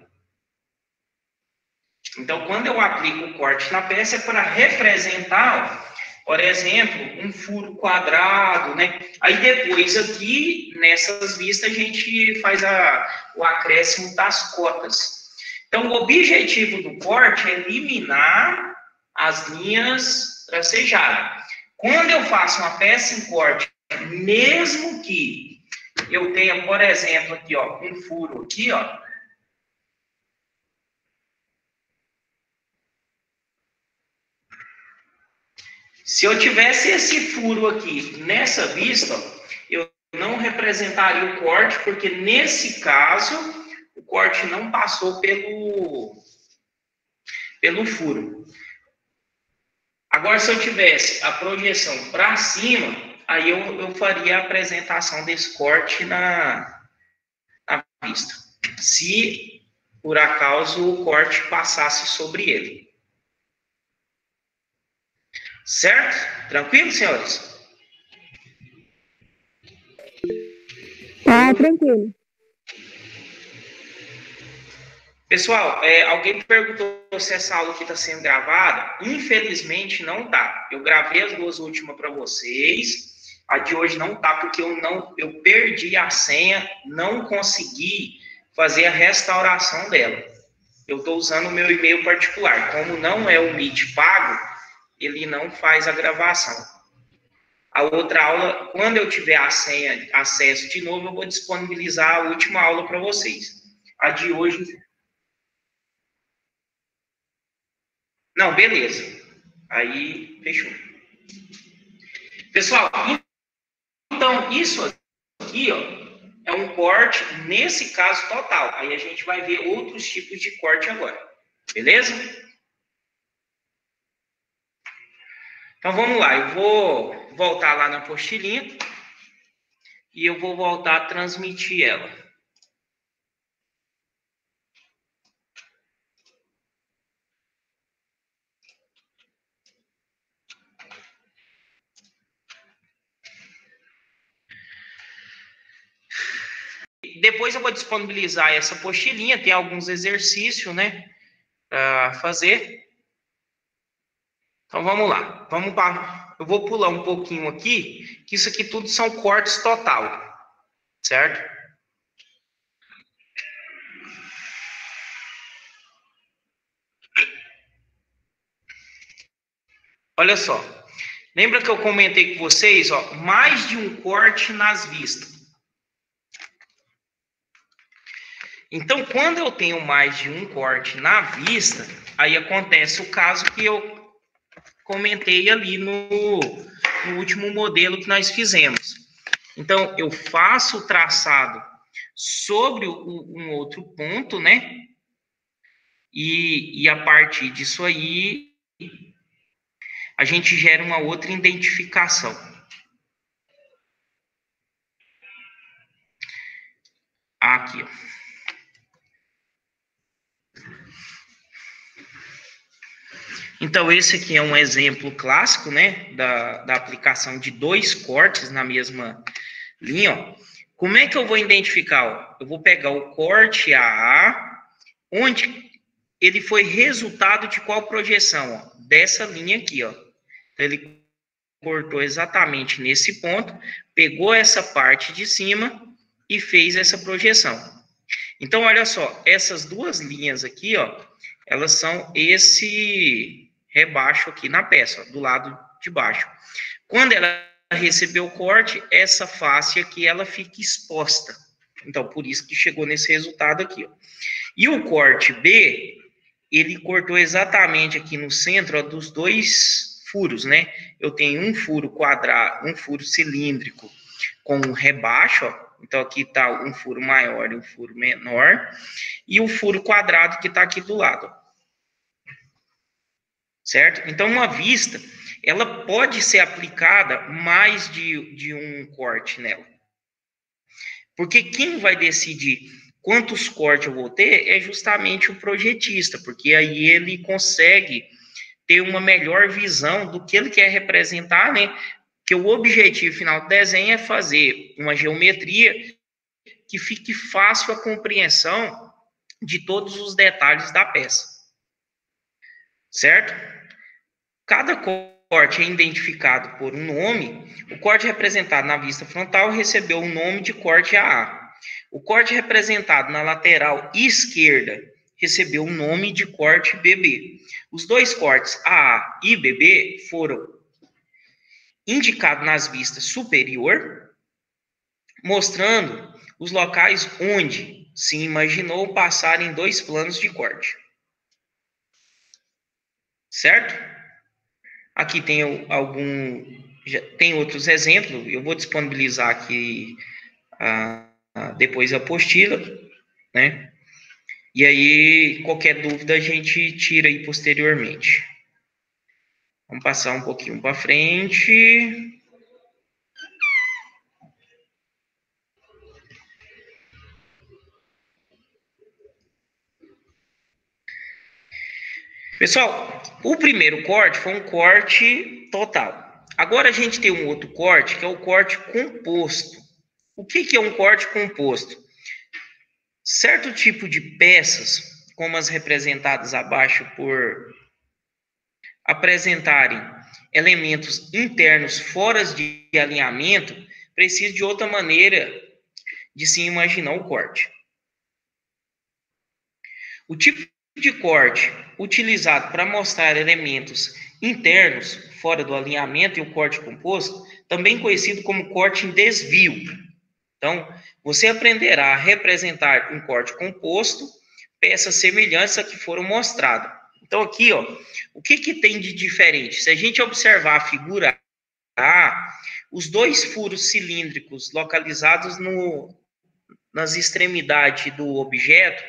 Então, quando eu aplico o corte na peça, é para representar, ó, por exemplo, um furo quadrado, né? Aí depois aqui, nessas vistas, a gente faz o acréscimo das cotas. Então, o objetivo do corte é eliminar as linhas tracejadas. Quando eu faço uma peça em corte, mesmo que eu tenha, por exemplo, aqui, ó, um furo aqui, ó, se eu tivesse esse furo aqui nessa vista, eu não representaria o corte, porque nesse caso, o corte não passou pelo furo. Agora, se eu tivesse a projeção para cima, aí eu faria a apresentação desse corte na vista. Se, por acaso, o corte passasse sobre ele. Certo? Tranquilo, senhores? Tá, tranquilo. Pessoal, alguém perguntou se essa aula aqui está sendo gravada. Infelizmente, não tá. Eu gravei as duas últimas para vocês. A de hoje não tá, porque eu perdi a senha, não consegui fazer a restauração dela. Eu estou usando o meu e-mail particular. Como não é o Meet pago, ele não faz a gravação. A outra aula, quando eu tiver a senha, acesso de novo, eu vou disponibilizar a última aula para vocês. A de hoje... Não, beleza. Aí, fechou. Pessoal, então, isso aqui, ó, é um corte, nesse caso, total. Aí a gente vai ver outros tipos de corte agora. Beleza? Então, vamos lá. Eu vou voltar lá na apostilinha e eu vou voltar a transmitir ela. Depois eu vou disponibilizar essa apostilinha, tem alguns exercícios, né, para fazer. Então, vamos lá. Eu vou pular um pouquinho aqui, que isso aqui tudo são cortes total, certo? Olha só. Lembra que eu comentei com vocês, ó, mais de um corte nas vistas. Então, quando eu tenho mais de um corte na vista, aí acontece o caso que eu comentei ali no último modelo que nós fizemos. Então, eu faço o traçado sobre um outro ponto, né? E a partir disso aí, a gente gera uma outra identificação. aqui, ó. Então, esse aqui é um exemplo clássico, né, da aplicação de 2 cortes na mesma linha, ó. Como é que eu vou identificar? Ó? Eu vou pegar o corte AA, onde ele foi resultado de qual projeção? Ó? Dessa linha aqui, ó. Então, ele cortou exatamente nesse ponto, pegou essa parte de cima e fez essa projeção. Então, olha só, essas duas linhas aqui, ó, elas são esse rebaixo aqui na peça, ó, do lado de baixo. Quando ela recebeu o corte, essa face aqui, ela fica exposta. Então, por isso que chegou nesse resultado aqui, ó. E o corte B, ele cortou exatamente aqui no centro, ó, dos 2 furos, né? Eu tenho um furo quadrado, um furo cilíndrico com um rebaixo, ó. Então, aqui está um furo maior e um furo menor. E o furo quadrado que está aqui do lado. Certo? Então, uma vista, ela pode ser aplicada mais de um corte nela. Porque quem vai decidir quantos cortes eu vou ter é justamente o projetista. Porque aí ele consegue ter uma melhor visão do que ele quer representar, né? Que o objetivo final do desenho é fazer uma geometria que fique fácil a compreensão de todos os detalhes da peça. Certo? Cada corte é identificado por um nome. O corte representado na vista frontal recebeu o nome de corte AA. O corte representado na lateral esquerda recebeu o nome de corte BB. Os 2 cortes AA e BB foram indicado nas vistas superior, mostrando os locais onde se imaginou passar em 2 planos de corte. Certo? Aqui tem tem outros exemplos, eu vou disponibilizar aqui depois a apostila, né? E aí, qualquer dúvida a gente tira aí posteriormente. Vamos passar um pouquinho para frente. Pessoal, o primeiro corte foi um corte total. Agora a gente tem um outro corte, que é o corte composto. O que é um corte composto? Certo tipo de peças, como as representadas abaixo por apresentarem elementos internos fora de alinhamento, precisa de outra maneira de se imaginar o corte. O tipo de corte utilizado para mostrar elementos internos fora do alinhamento e o corte composto, também conhecido como corte em desvio. Então, você aprenderá a representar um corte composto, peças semelhantes a que foram mostradas. Então, aqui, ó, o que tem de diferente? Se a gente observar a figura A, os 2 furos cilíndricos localizados nas extremidades do objeto,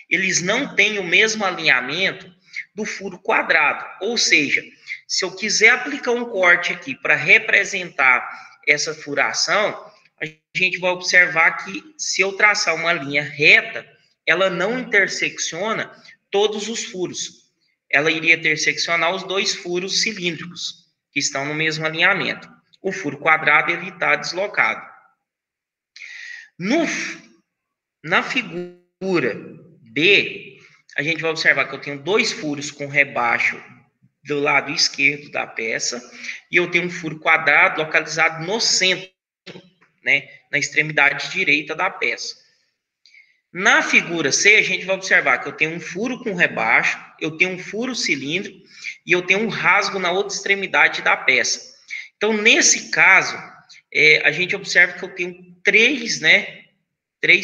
eles não têm o mesmo alinhamento do furo quadrado. Ou seja, se eu quiser aplicar um corte aqui para representar essa furação, a gente vai observar que se eu traçar uma linha reta, ela não intersecciona todos os furos. Ela iria interseccionar os 2 furos cilíndricos, que estão no mesmo alinhamento. O furo quadrado, ele está deslocado. Na figura B, a gente vai observar que eu tenho 2 furos com rebaixo do lado esquerdo da peça, e eu tenho um furo quadrado localizado no centro, né, na extremidade direita da peça. Na figura C, a gente vai observar que eu tenho um furo com rebaixo, eu tenho um furo cilíndrico e eu tenho um rasgo na outra extremidade da peça. Então, nesse caso, a gente observa que eu tenho 3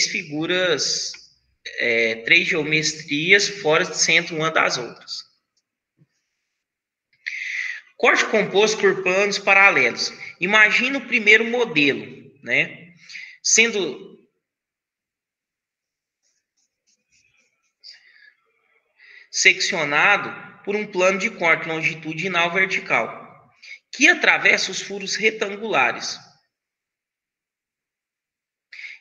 figuras, 3 geometrias fora do centro uma das outras. Corte composto por planos paralelos. Imagina o primeiro modelo, né? Sendo seccionado por um plano de corte longitudinal vertical, que atravessa os furos retangulares.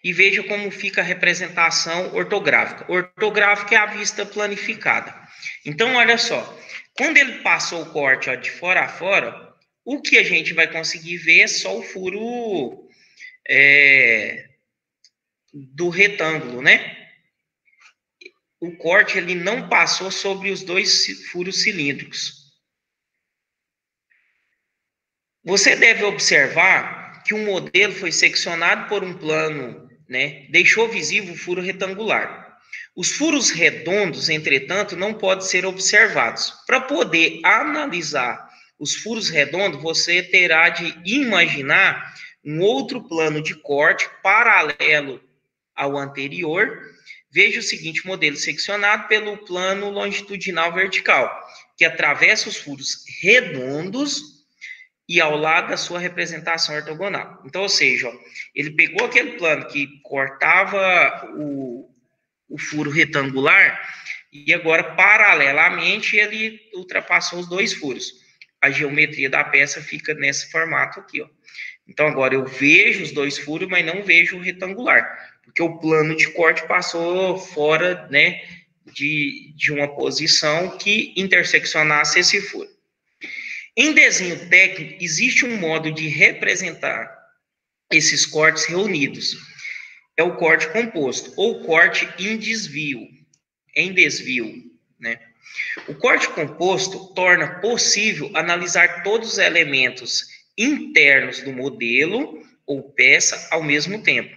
e veja como fica a representação ortográfica. Ortográfica é a vista planificada. Então, olha só, quando ele passou o corte, ó, de fora a fora, o que a gente vai conseguir ver é só o furo do retângulo, né? O corte ele não passou sobre os dois furos cilíndricos. Você deve observar que o modelo foi seccionado por um plano, né? Deixou visível o furo retangular. Os furos redondos, entretanto, não podem ser observados. Para poder analisar os furos redondos, você terá de imaginar um outro plano de corte paralelo ao anterior. Veja o seguinte modelo seccionado pelo plano longitudinal vertical, que atravessa os furos redondos e ao lado da sua representação ortogonal. Então, ou seja, ó, ele pegou aquele plano que cortava o furo retangular e agora, paralelamente, ele ultrapassou os dois furos. A geometria da peça fica nesse formato aqui, ó. Então, agora eu vejo os dois furos, mas não vejo o retangular, porque o plano de corte passou fora, né, de uma posição que interseccionasse esse furo. Em desenho técnico, existe um modo de representar esses cortes reunidos. É o corte composto, ou corte em desvio, né? O corte composto torna possível analisar todos os elementos internos do modelo ou peça ao mesmo tempo.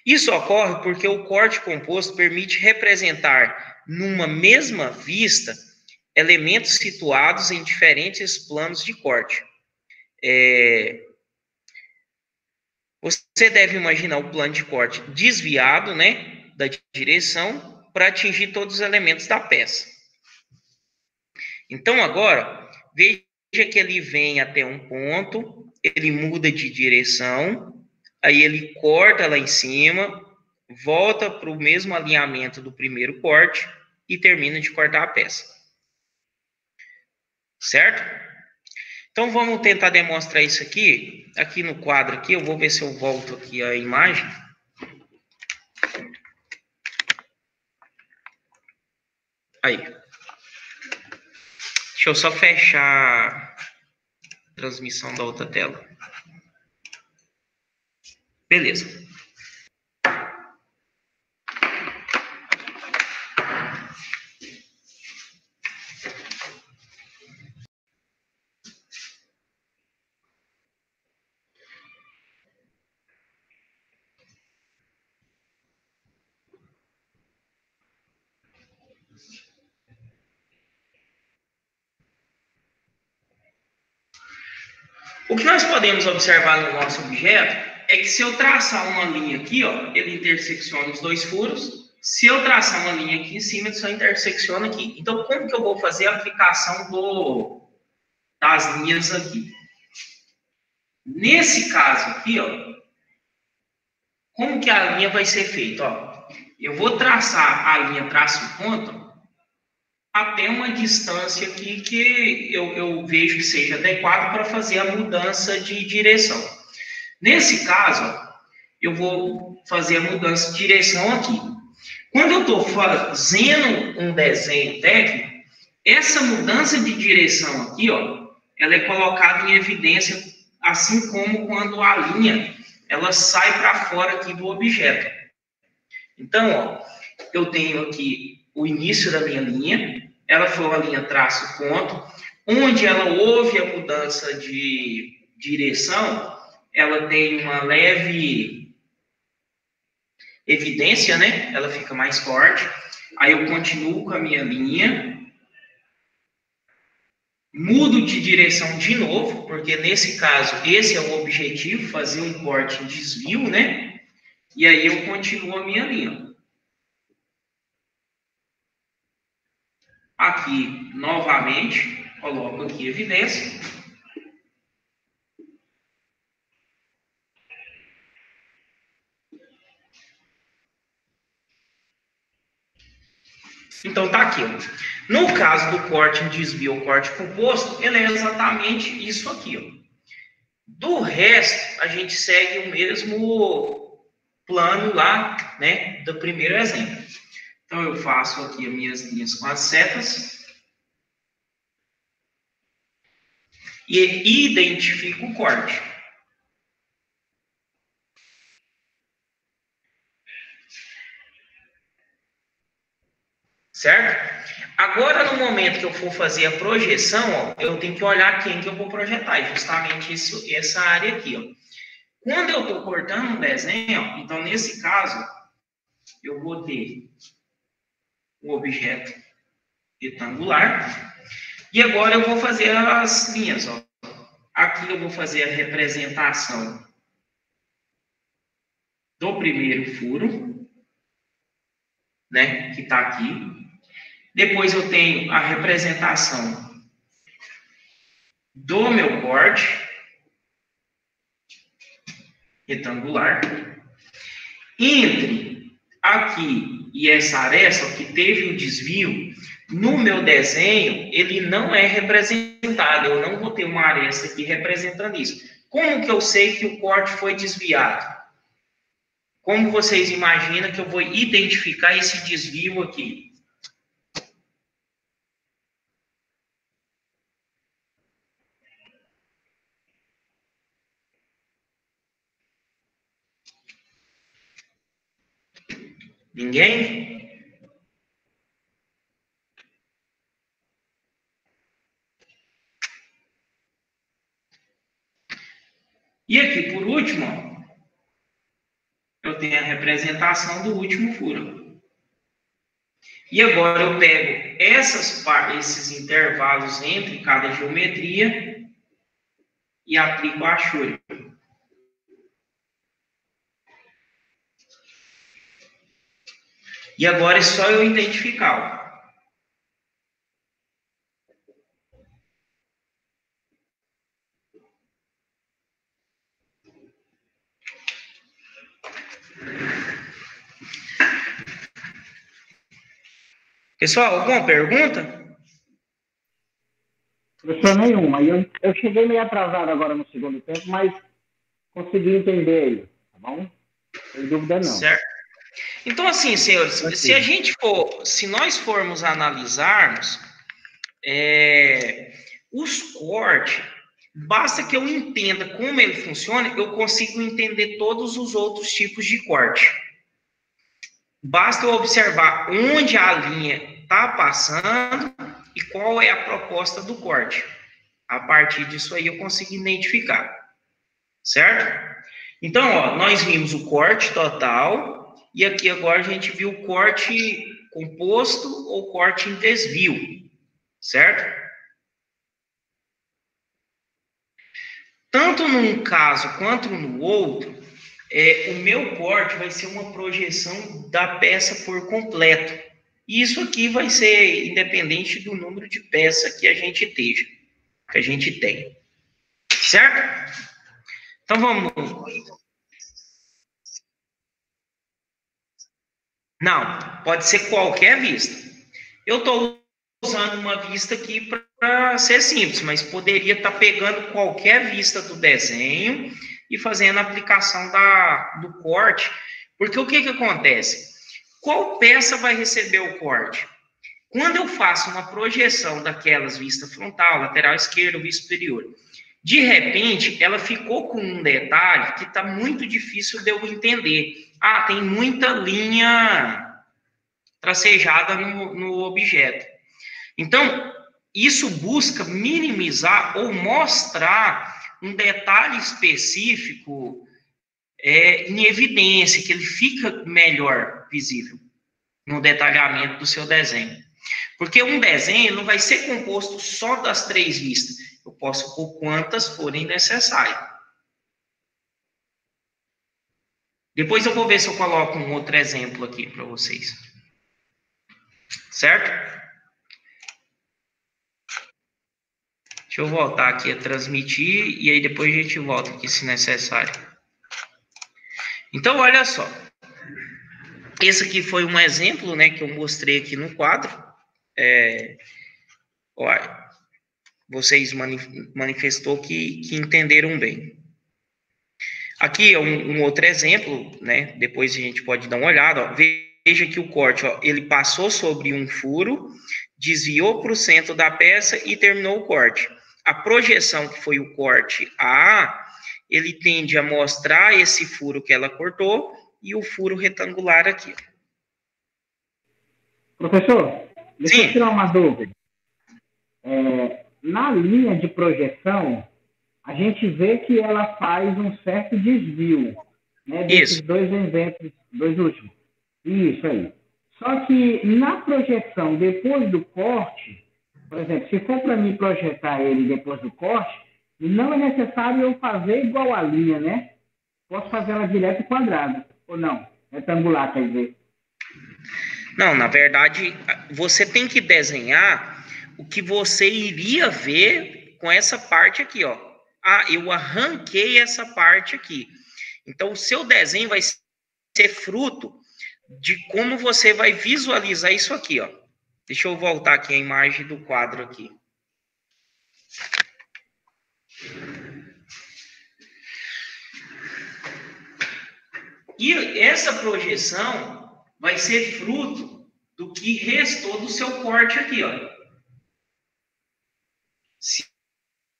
Isso ocorre porque o corte composto permite representar numa mesma vista elementos situados em diferentes planos de corte. Você deve imaginar o plano de corte desviado, né, da direção para atingir todos os elementos da peça. Então, agora, veja que ele vem até um ponto, ele muda de direção, aí ele corta lá em cima, volta para o mesmo alinhamento do primeiro corte e termina de cortar a peça. Certo? Então, vamos tentar demonstrar isso aqui. Aqui no quadro, aqui, eu vou ver se eu volto aqui a imagem. Aí. Deixa eu só fechar a transmissão da outra tela. Beleza. O que nós podemos observar no nosso objeto é que se eu traçar uma linha aqui, ó, ele intersecciona os dois furos. Se eu traçar uma linha aqui em cima, ele só intersecciona aqui. Então, como que eu vou fazer a aplicação das linhas aqui? Nesse caso aqui, ó, como que a linha vai ser feita? Ó, eu vou traçar a linha traço-ponto até uma distância aqui que eu vejo que seja adequado para fazer a mudança de direção. Nesse caso, ó, eu vou fazer a mudança de direção aqui. Quando eu estou fazendo um desenho técnico, essa mudança de direção aqui, ó, ela é colocada em evidência, assim como quando a linha ela sai para fora aqui do objeto. Então, ó, eu tenho aqui o início da minha linha, ela foi uma linha traço-ponto, onde ela houve a mudança de direção, ela tem uma leve evidência, né? Ela fica mais forte. Aí eu continuo com a minha linha, mudo de direção de novo, porque nesse caso, esse é o objetivo, fazer um corte em desvio, né? E aí eu continuo a minha linha. Aqui, novamente, coloco aqui evidência. Então, tá aqui, ó. No caso do corte em desvio ou corte composto, ele é exatamente isso aqui, ó. Do resto, a gente segue plano lá, né, do primeiro exemplo. Então, eu faço aqui as minhas linhas com as setas e identifico o corte. Certo? Agora, no momento que eu for fazer a projeção, ó, eu tenho que olhar quem que eu vou projetar, justamente essa área aqui. Ó. Quando eu estou cortando um desenho, ó, então, nesse caso, eu vou ter o objeto retangular, e agora eu vou fazer as linhas. Ó. Aqui eu vou fazer a representação do primeiro furo, né, que está aqui. Depois eu tenho a representação do meu corte retangular. Entre aqui e essa aresta que teve o desvio, no meu desenho, ele não é representado. Eu não vou ter uma aresta aqui representando isso. Como que eu sei que o corte foi desviado? Como vocês imaginam que eu vou identificar esse desvio aqui? Ninguém? E aqui, por último, eu tenho a representação do último furo. E agora eu pego esses intervalos entre cada geometria e aplico a achura. E agora é só eu identificar. Pessoal, alguma pergunta? Professor, nenhuma. Eu cheguei meio atrasado agora no segundo tempo, mas consegui entender aí, tá bom? Não tem dúvida não. Certo. Então, assim, senhores, se nós formos analisarmos os cortes, basta que eu entenda como ele funciona, eu consigo entender todos os outros tipos de corte. Basta eu observar onde a linha está passando e qual é a proposta do corte. A partir disso aí eu consigo identificar. Certo? Então, ó, nós vimos o corte total e aqui agora a gente viu o corte composto ou corte em desvio. Certo? Tanto num caso quanto no outro, o meu corte vai ser uma projeção da peça por completo. E isso aqui vai ser independente do número de peça que a gente tem. Certo? Então vamos. Não, pode ser qualquer vista. Eu estou usando uma vista aqui para ser simples, mas poderia estar pegando qualquer vista do desenho e fazendo a aplicação do corte. Porque o que acontece? Qual peça vai receber o corte? Quando eu faço uma projeção daquelas vista frontal, lateral esquerda, vista superior, de repente, ela ficou com um detalhe que está muito difícil de eu entender. Ah, tem muita linha tracejada no objeto. Então, isso busca minimizar ou mostrar um detalhe específico em evidência, que ele fica melhor visível no detalhamento do seu desenho. Porque um desenho não vai ser composto só das 3 vistas. Eu posso pôr quantas forem necessárias. Depois eu vou ver se eu coloco um outro exemplo aqui para vocês. Certo? Deixa eu voltar aqui a transmitir e aí depois a gente volta aqui se necessário. Então, olha só. Esse aqui foi um exemplo, né, que eu mostrei aqui no quadro. Olha, vocês manifestou que entenderam bem. Aqui é um outro exemplo, né? Depois a gente pode dar uma olhada. Ó. Veja que o corte, ó, ele passou sobre um furo, desviou para o centro da peça e terminou o corte. A projeção, que foi o corte A, ele tende a mostrar esse furo que ela cortou e o furo retangular aqui. Professor, deixa Sim. eu tirar uma dúvida. Na linha de projeção, a gente vê que ela faz um certo desvio, né, desses dois exemplos, dois últimos. Isso aí. Só que na projeção, depois do corte, por exemplo, se for para mim projetar ele depois do corte, não é necessário eu fazer igual a linha, né? Posso fazer ela direto quadrada, ou não? Retangular, quer dizer. Não, na verdade, você tem que desenhar o que você iria ver com essa parte aqui, ó. Ah, eu arranquei essa parte aqui. Então, o seu desenho vai ser fruto de como você vai visualizar isso aqui, ó. Deixa eu voltar aqui a imagem do quadro aqui. E essa projeção vai ser fruto do que restou do seu corte aqui, ó. Se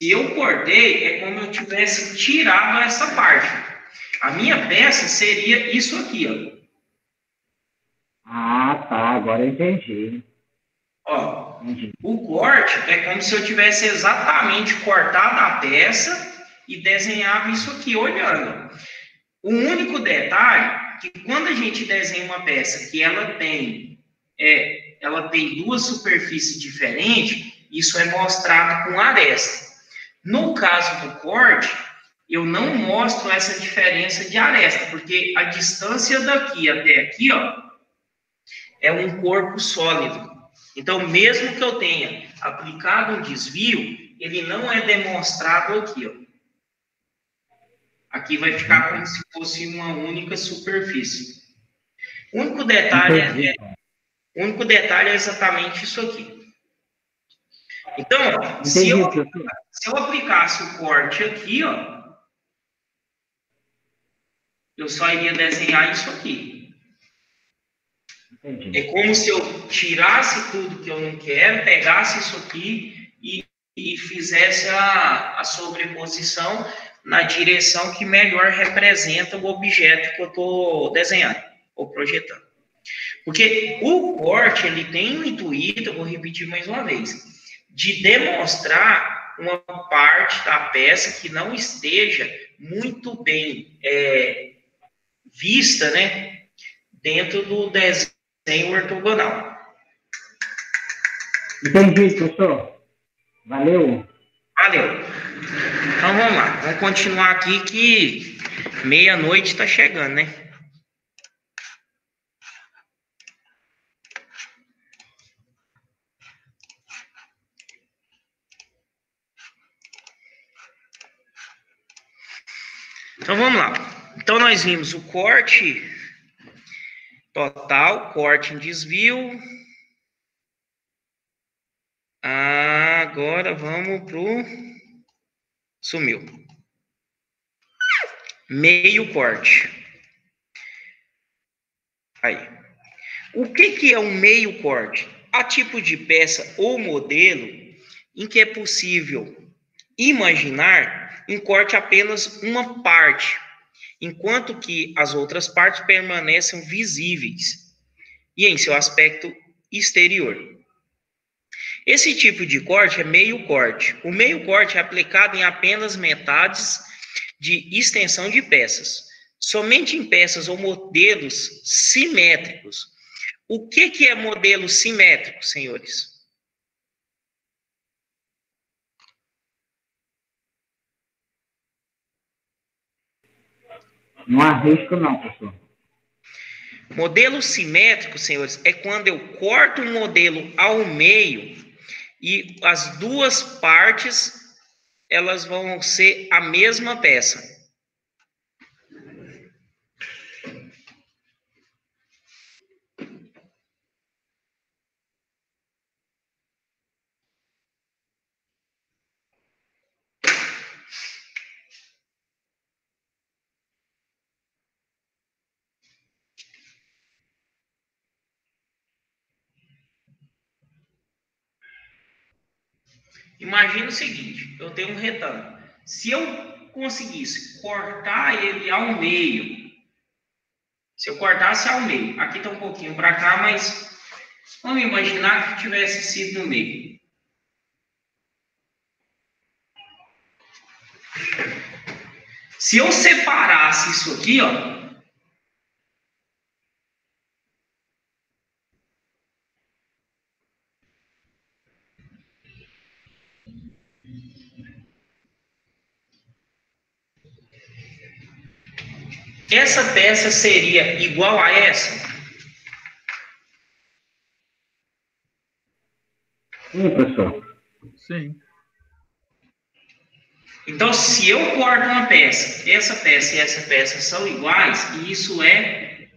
eu cortei, é como eu tivesse tirado essa parte. A minha peça seria isso aqui, ó. Ah, tá. Agora eu entendi. Ó, o corte é como se eu tivesse exatamente cortado a peça e desenhado isso aqui, olhando. O único detalhe é que quando a gente desenha uma peça que ela tem duas superfícies diferentes, isso é mostrado com aresta. No caso do corte, eu não mostro essa diferença de aresta, porque a distância daqui até aqui, ó, é um corpo sólido. Então, mesmo que eu tenha aplicado um desvio, ele não é demonstrado aqui, ó. Aqui vai ficar como se fosse uma única superfície. O único detalhe é exatamente isso aqui. Então, se eu aplicasse o corte aqui, ó, eu só iria desenhar isso aqui. É como se eu tirasse tudo que eu não quero, pegasse isso aqui e fizesse a sobreposição na direção que melhor representa o objeto que eu estou desenhando ou projetando. Porque o corte, ele tem o intuito, eu vou repetir mais uma vez, de demonstrar uma parte da peça que não esteja muito bem vista, né, dentro do desenho ortogonal. Entendi, professor. Valeu. Valeu. Então vamos lá, vamos continuar aqui que meia-noite está chegando, né? Então vamos lá. Então nós vimos o corte total, corte em desvio. Agora vamos pro sumiu. Meio corte. Aí. O que é um meio corte? Há tipo de peça ou modelo em que é possível imaginar em corte apenas uma parte, enquanto que as outras partes permanecem visíveis e em seu aspecto exterior. Esse tipo de corte é meio corte. O meio corte é aplicado em apenas metades de extensão de peças, somente em peças ou modelos simétricos. O que é modelo simétrico, senhores? Não arrisco não, professor. Modelo simétrico, senhores, é quando eu corto um modelo ao meio e as duas partes, elas vão ser a mesma peça. Imagina o seguinte, eu tenho um retângulo. Se eu conseguisse cortar ele ao meio, se eu cortasse ao meio, aqui está um pouquinho para cá, mas vamos imaginar que tivesse sido no meio. Se eu separasse isso aqui, ó, essa peça seria igual a essa? Sim, professor. Sim. Então, se eu corto uma peça, essa peça e essa peça são iguais, e isso é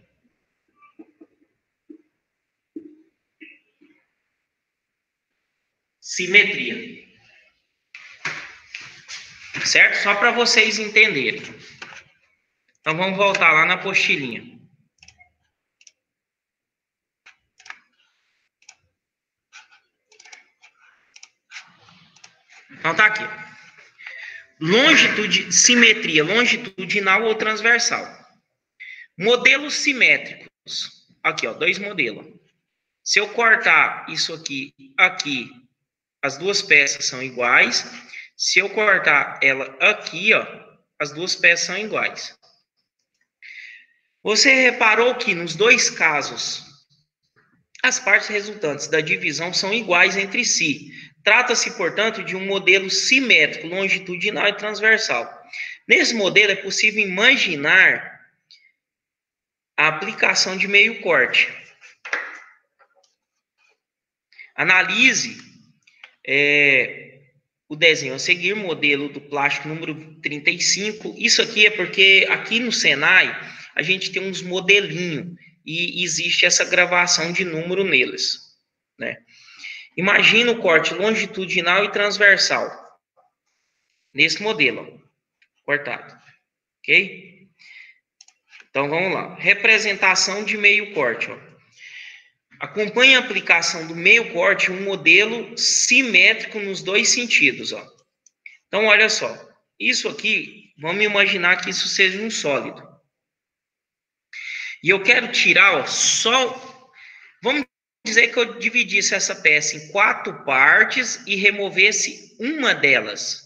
simetria. Certo? Só para vocês entenderem. Então, vamos voltar lá na apostilinha. Então, tá aqui. Simetria longitudinal ou transversal. Modelos simétricos. Aqui, ó, 2 modelos. Se eu cortar isso aqui, as duas peças são iguais. Se eu cortar ela aqui, ó, as duas peças são iguais. Você reparou que nos 2 casos, as partes resultantes da divisão são iguais entre si. Trata-se, portanto, de um modelo simétrico, longitudinal e transversal. Nesse modelo, é possível imaginar a aplicação de meio corte. Analise o desenho a seguir, modelo do plástico número 35. Isso aqui é porque aqui no Senai a gente tem uns modelinhos e existe essa gravação de número neles, né? Imagina o corte longitudinal e transversal nesse modelo, ó, cortado, ok? Então vamos lá. Representação de meio corte, ó. Acompanhe a aplicação do meio corte, um modelo simétrico nos 2 sentidos, ó. Então olha só, isso aqui, vamos imaginar que isso seja um sólido. E eu quero tirar, ó, só, vamos dizer que eu dividisse essa peça em 4 partes e removesse uma delas,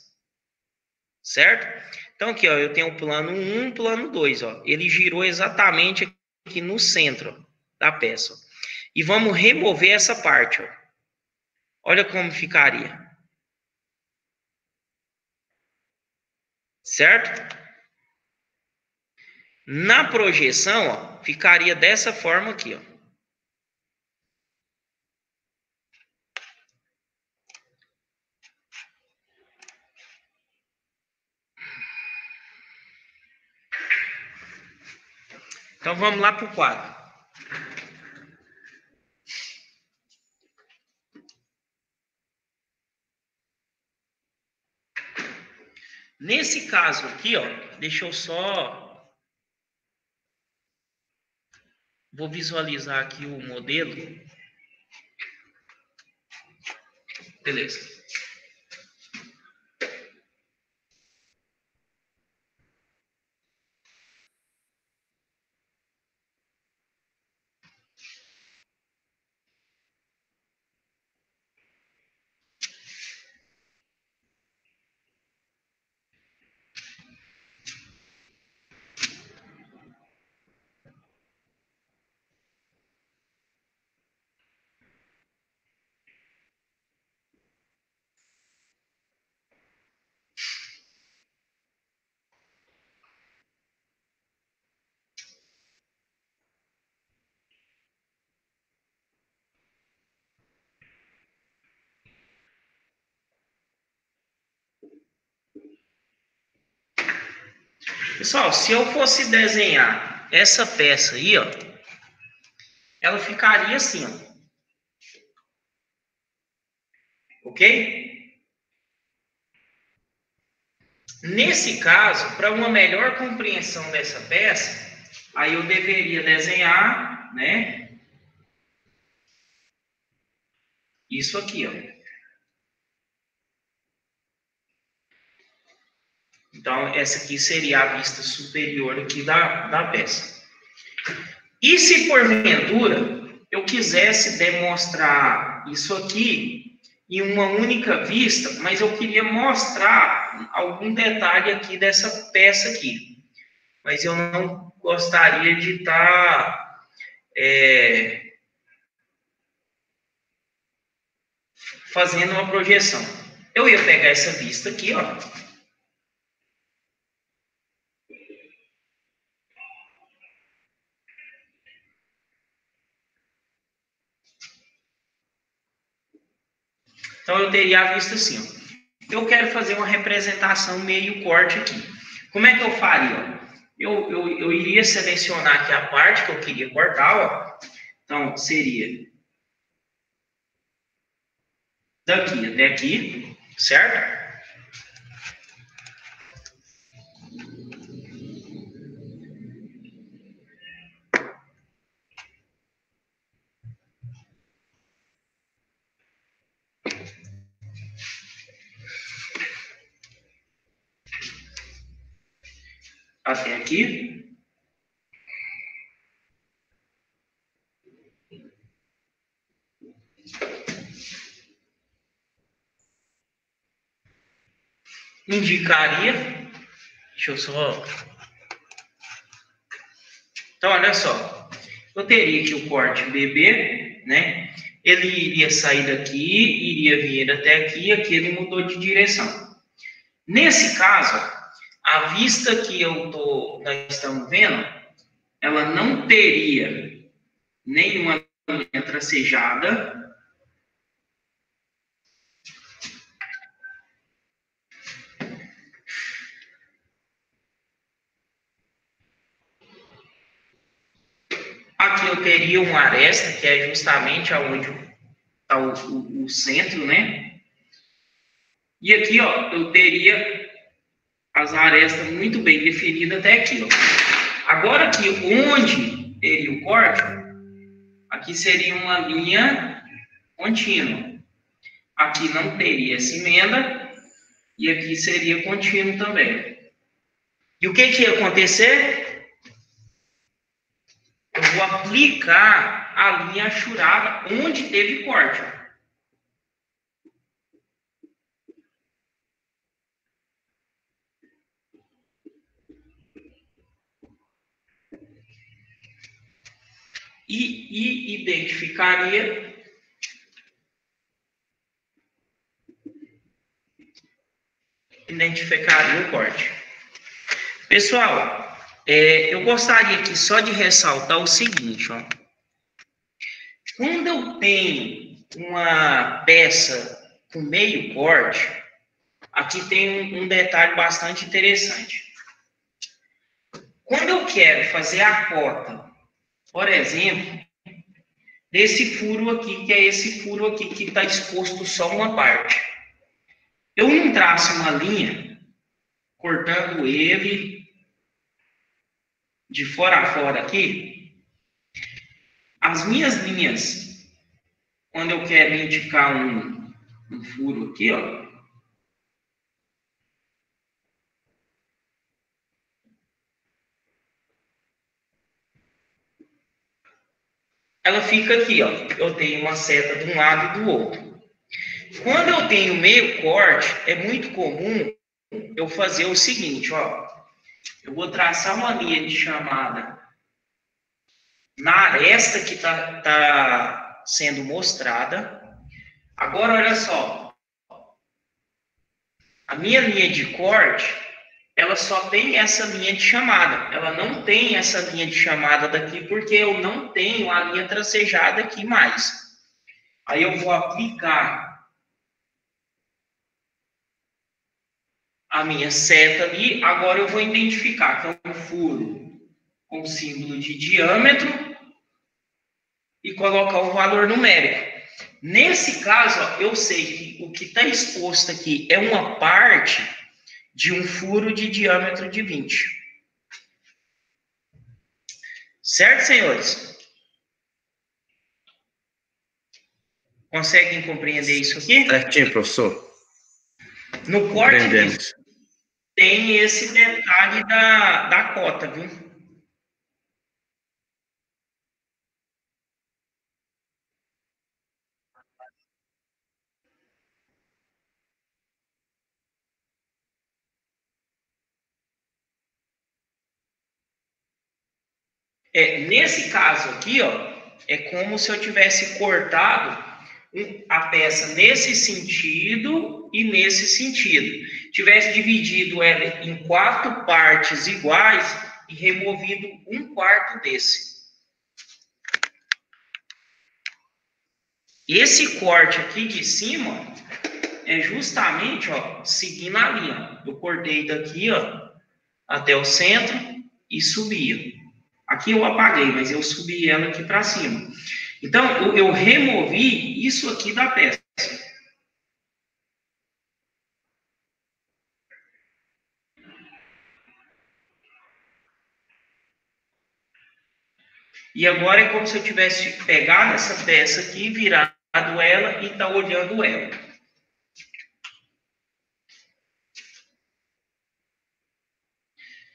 certo? Então aqui, ó, eu tenho o plano 1, plano 2, ó, ele girou exatamente aqui no centro, ó, da peça, ó. E vamos remover essa parte, ó. Olha como ficaria. Certo? Na projeção, ó, ficaria dessa forma aqui, ó. Então vamos lá para o quadro. Nesse caso aqui, ó, deixa eu só... Vou visualizar aqui o modelo. Beleza. Pessoal, se eu fosse desenhar essa peça aí, ó, ela ficaria assim, ó. Ok? Nesse caso, para uma melhor compreensão dessa peça, aí eu deveria desenhar, né? Isso aqui, ó. Então, essa aqui seria a vista superior aqui da peça. E se porventura eu quisesse demonstrar isso aqui em uma única vista, mas eu queria mostrar algum detalhe aqui dessa peça aqui. Mas eu não gostaria de estar fazendo uma projeção. Eu ia pegar essa vista aqui, ó. Então, eu teria a vista assim, ó. Eu quero fazer uma representação meio corte aqui. Como é que eu faria? Eu iria selecionar aqui a parte que eu queria cortar, ó. Então, seria daqui até aqui, certo? Até aqui. Indicaria. Deixa eu só. Então, olha só. Eu teria aqui o corte BB, né? Ele iria sair daqui, iria vir até aqui, e aqui ele mudou de direção. Nesse caso, a vista que nós estamos vendo, ela não teria nenhuma linha tracejada. Aqui eu teria uma aresta, que é justamente aonde está o centro, né? E aqui, ó, eu teria as arestas muito bem definidas até aqui, ó. Agora aqui, onde teria o corte, aqui seria uma linha contínua. Aqui não teria essa emenda, e aqui seria contínuo também. E o que ia acontecer? Eu vou aplicar a linha achurada onde teve corte. E identificaria o corte. Pessoal, eu gostaria aqui só de ressaltar o seguinte, ó. Quando eu tenho uma peça com meio corte, aqui tem um detalhe bastante interessante. Quando eu quero fazer a cota, por exemplo, desse furo aqui, que é esse furo aqui que está exposto só uma parte, eu não traço uma linha cortando ele de fora a fora aqui. As minhas linhas, quando eu quero indicar um furo aqui, ó, ela fica aqui, ó. Eu tenho uma seta de um lado e do outro. Quando eu tenho meio corte, é muito comum eu fazer o seguinte, ó. Eu vou traçar uma linha de chamada na aresta que tá sendo mostrada. Agora, olha só. A minha linha de corte, ela só tem essa linha de chamada. Ela não tem essa linha de chamada daqui, porque eu não tenho a linha tracejada aqui mais. Aí eu vou aplicar a minha seta ali. Agora eu vou identificar que é um furo com símbolo de diâmetro e colocar o valor numérico. Nesse caso, ó, eu sei que o que está exposto aqui é uma parte de um furo de diâmetro de 20. Certo, senhores? Conseguem compreender isso aqui? Certinho, professor. No corte, Tem esse detalhe da cota, viu? Nesse caso aqui, ó, é como se eu tivesse cortado a peça nesse sentido e nesse sentido. Tivesse dividido ela em 4 partes iguais e removido 1/4 desse. Esse corte aqui de cima é justamente, ó, seguindo a linha. Eu cortei daqui, ó, até o centro e subi. Aqui eu apaguei, mas eu subi ela aqui para cima. Então, eu removi isso aqui da peça. E agora é como se eu tivesse pegado essa peça aqui, virado ela e tá olhando ela.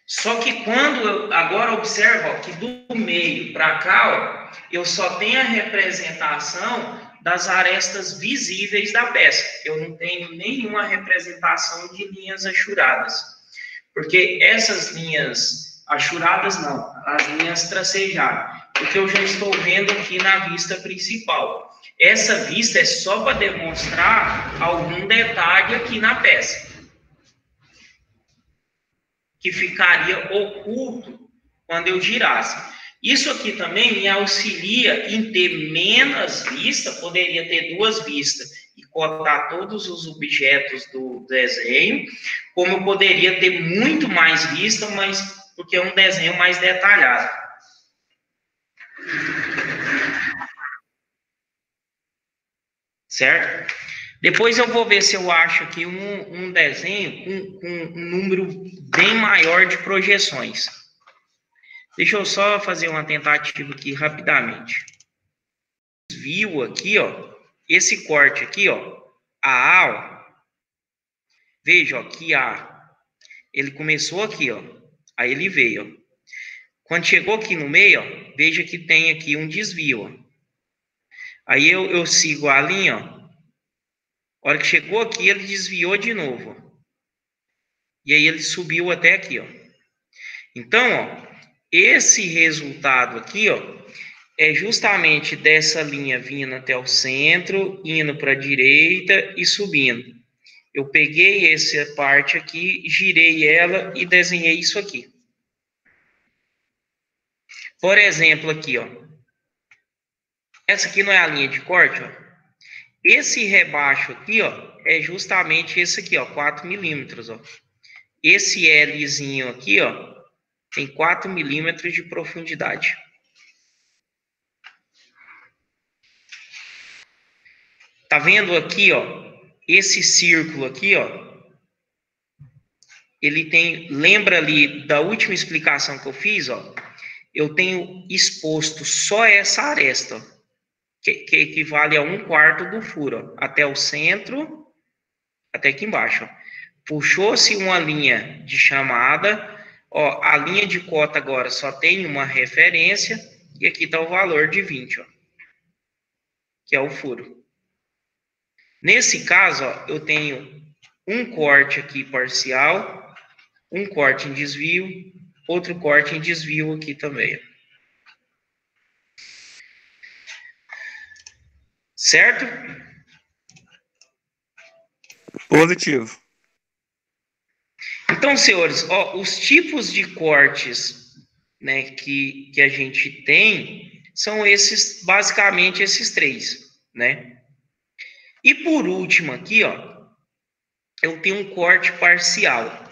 Só que quando eu agora observo, ó, que do meio para cá, ó, eu só tenho a representação das arestas visíveis da peça. Eu não tenho nenhuma representação de linhas achuradas. Porque essas linhas achuradas não, as linhas tracejadas. Porque eu já estou vendo aqui na vista principal. Essa vista é só para demonstrar algum detalhe aqui na peça, que ficaria oculto quando eu girasse. Isso aqui também me auxilia em ter menos vista, poderia ter 2 vistas e cotar todos os objetos do desenho, como eu poderia ter muito mais vista, mas porque é um desenho mais detalhado. Certo? Depois eu vou ver se eu acho aqui um desenho com um número bem maior de projeções. Deixa eu só fazer uma tentativa aqui rapidamente. Desvio aqui, ó. Esse corte aqui, ó. A A, ó. Veja, ó, que A. Ele começou aqui, ó. Aí ele veio, ó. Quando chegou aqui no meio, ó, veja que tem aqui um desvio, ó. Aí eu sigo a linha, ó. A hora que chegou aqui, ele desviou de novo, ó. E aí ele subiu até aqui, ó. Então, ó, esse resultado aqui, ó, é justamente dessa linha vindo até o centro, indo para a direita e subindo. Eu peguei essa parte aqui, girei ela e desenhei isso aqui. Por exemplo, aqui, ó. Essa aqui não é a linha de corte, ó. Esse rebaixo aqui, ó, é justamente esse aqui, ó, 4 milímetros, ó. Esse Lzinho aqui, ó, tem 4 milímetros de profundidade. Tá vendo aqui, ó, esse círculo aqui, ó, ele tem, lembra ali da última explicação que eu fiz, ó, eu tenho exposto só essa aresta, ó, que equivale a 1/4 do furo, ó, até o centro, até aqui embaixo, ó. Puxou-se uma linha de chamada, ó, a linha de cota agora só tem uma referência, e aqui está o valor de 20, ó, que é o furo. Nesse caso, ó, eu tenho um corte aqui parcial, um corte em desvio, outro corte em desvio aqui também, ó. Certo? Positivo. Então, senhores, ó, os tipos de cortes, né, que a gente tem são esses, basicamente esses 3, né? E por último aqui, ó, eu tenho um corte parcial.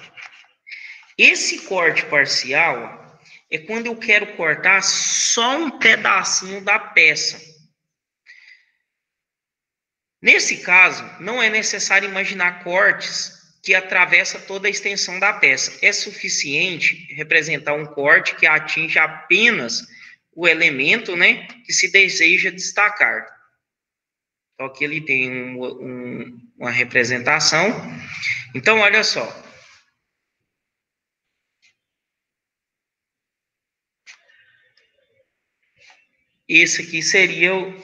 Esse corte parcial, ó, é quando eu quero cortar só um pedacinho da peça. Nesse caso, não é necessário imaginar cortes que atravessa toda a extensão da peça. É suficiente representar um corte que atinge apenas o elemento, né, que se deseja destacar. Então, aqui ele tem uma representação. Então, olha só. esse aqui seria o...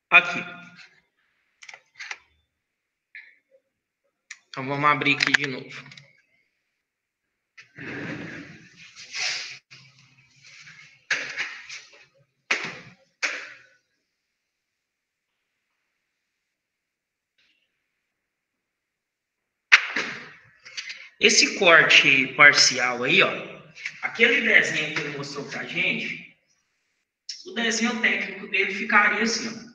Aqui. Então, vamos abrir aqui de novo. Esse corte parcial aí, ó, aquele desenho que ele mostrou pra gente, o desenho técnico dele ficaria assim, ó.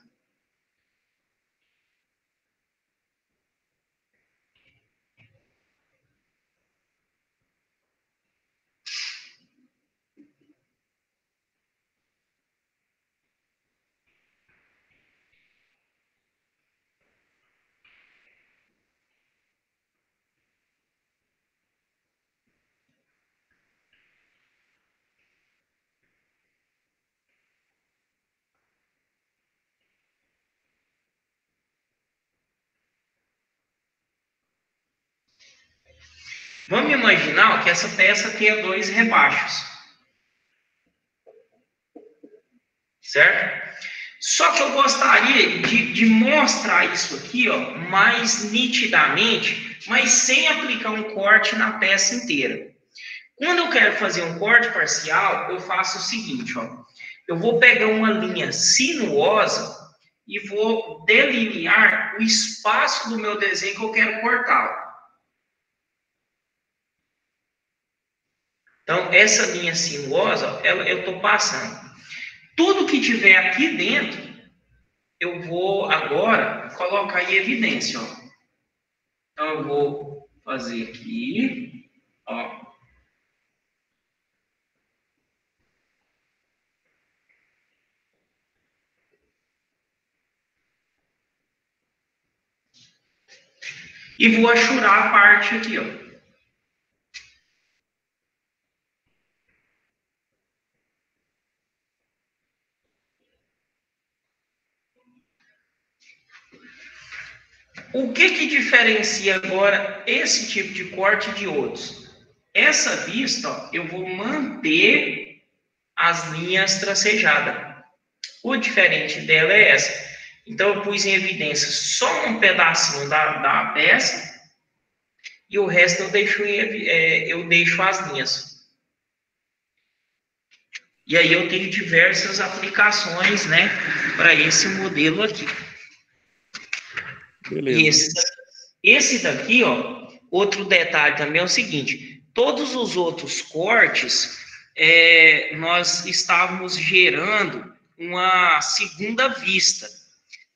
Vamos imaginar que essa peça tenha 2 rebaixos. Certo? Só que eu gostaria de mostrar isso aqui, ó, mais nitidamente, mas sem aplicar um corte na peça inteira. Quando eu quero fazer um corte parcial, eu faço o seguinte, ó. Eu vou pegar uma linha sinuosa e vou delinear o espaço do meu desenho que eu quero cortar. Então, essa linha sinuosa, eu estou passando. Tudo que tiver aqui dentro, eu vou agora colocar em evidência, ó. Então, eu vou fazer aqui, ó. E vou achurar a parte aqui, ó. O que diferencia agora esse tipo de corte de outros? Essa vista, ó, eu vou manter as linhas tracejadas. O diferente dela é essa. Então, eu pus em evidência só um pedacinho da peça e o resto eu deixo as linhas. E aí eu tenho diversas aplicações, né, para esse modelo aqui. Beleza. Esse daqui, ó, outro detalhe também é o seguinte: todos os outros cortes, nós estávamos gerando uma segunda vista.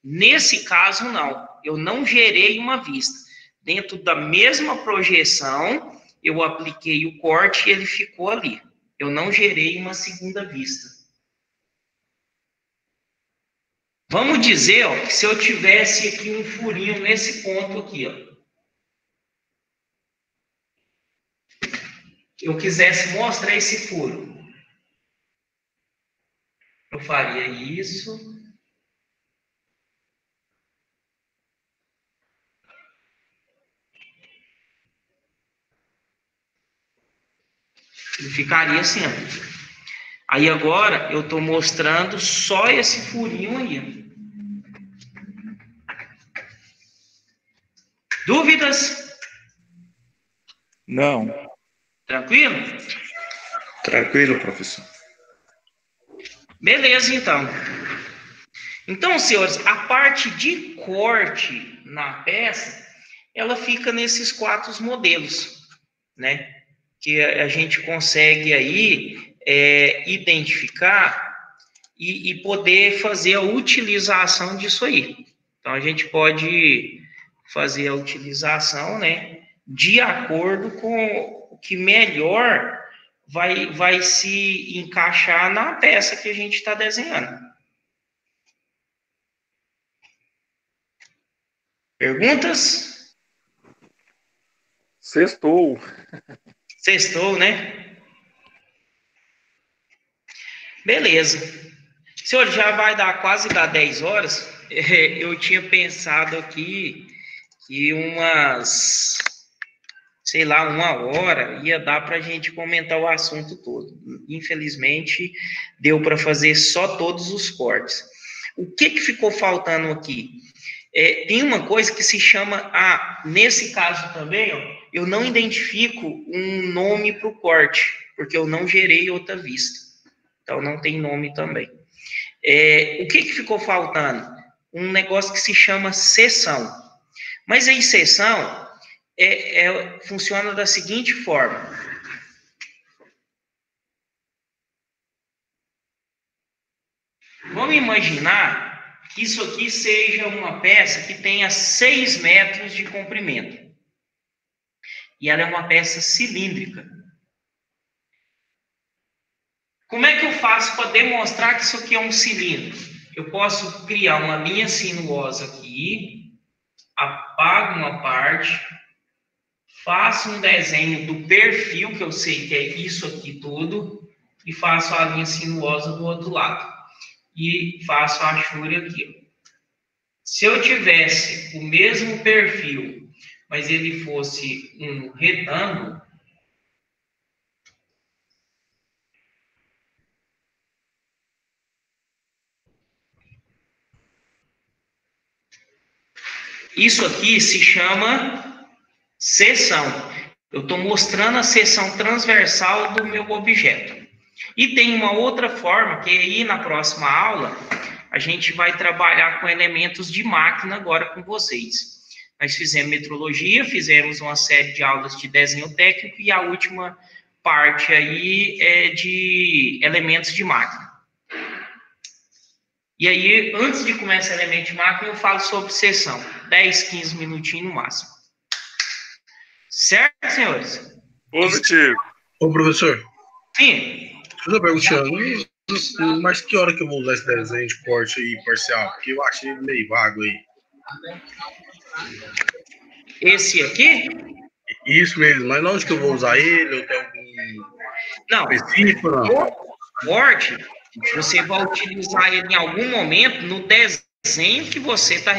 Nesse caso, não. Eu não gerei uma vista. Dentro da mesma projeção, eu apliquei o corte e ele ficou ali. Eu não gerei uma segunda vista. Vamos dizer, ó, que se eu tivesse aqui um furinho nesse ponto aqui, ó. Eu quisesse mostrar esse furo. Eu faria isso. E ficaria assim, ó. Aí agora eu estou mostrando só esse furinho aí. Dúvidas? Não. Tranquilo? Tranquilo, professor. Beleza, então. Então, senhores, a parte de corte na peça, ela fica nesses 4 modelos, né? Que a gente consegue aí identificar e poder fazer a utilização disso aí. Então, a gente pode fazer a utilização, né, de acordo com o que melhor vai se encaixar na peça que a gente está desenhando. Perguntas? Sextou. Sextou, né? Beleza. Senhor, já vai dar quase 10 horas. Eu tinha pensado aqui que umas sei lá, 1 hora, ia dar para a gente comentar o assunto todo. Infelizmente, deu para fazer só todos os cortes. O que ficou faltando aqui? Tem uma coisa que se chama, nesse caso também, ó, eu não identifico um nome para o corte, porque eu não gerei outra vista. Então, não tem nome também. O que ficou faltando? Um negócio que se chama sessão. Mas aí, sessão, funciona da seguinte forma. Vamos imaginar que isso aqui seja uma peça que tenha 6 metros de comprimento. E ela é uma peça cilíndrica. Como é que eu faço para demonstrar que isso aqui é um cilindro? Eu posso criar uma linha sinuosa aqui, apago uma parte, faço um desenho do perfil, que eu sei que é isso aqui tudo, e faço a linha sinuosa do outro lado. E faço a achura aqui. Se eu tivesse o mesmo perfil, mas ele fosse um retângulo, isso aqui se chama seção. Eu estou mostrando a seção transversal do meu objeto. E tem uma outra forma, que aí na próxima aula, a gente vai trabalhar com elementos de máquina agora com vocês. Nós fizemos metrologia, fizemos uma série de aulas de desenho técnico e a última parte aí é de elementos de máquina. E aí, antes de começar elemento de máquina, eu falo sobre seção. 10, 15 minutinhos no máximo. Certo, senhores? Positivo. Ô, professor. Sim. Eu tô perguntando, mas que hora que eu vou usar esse desenho de corte aí parcial? Porque eu achei meio vago aí. Esse aqui? Isso mesmo, mas onde que eu vou usar ele? Eu tenho algum específico? Não. O corte, você vai utilizar ele em algum momento no desenho que você está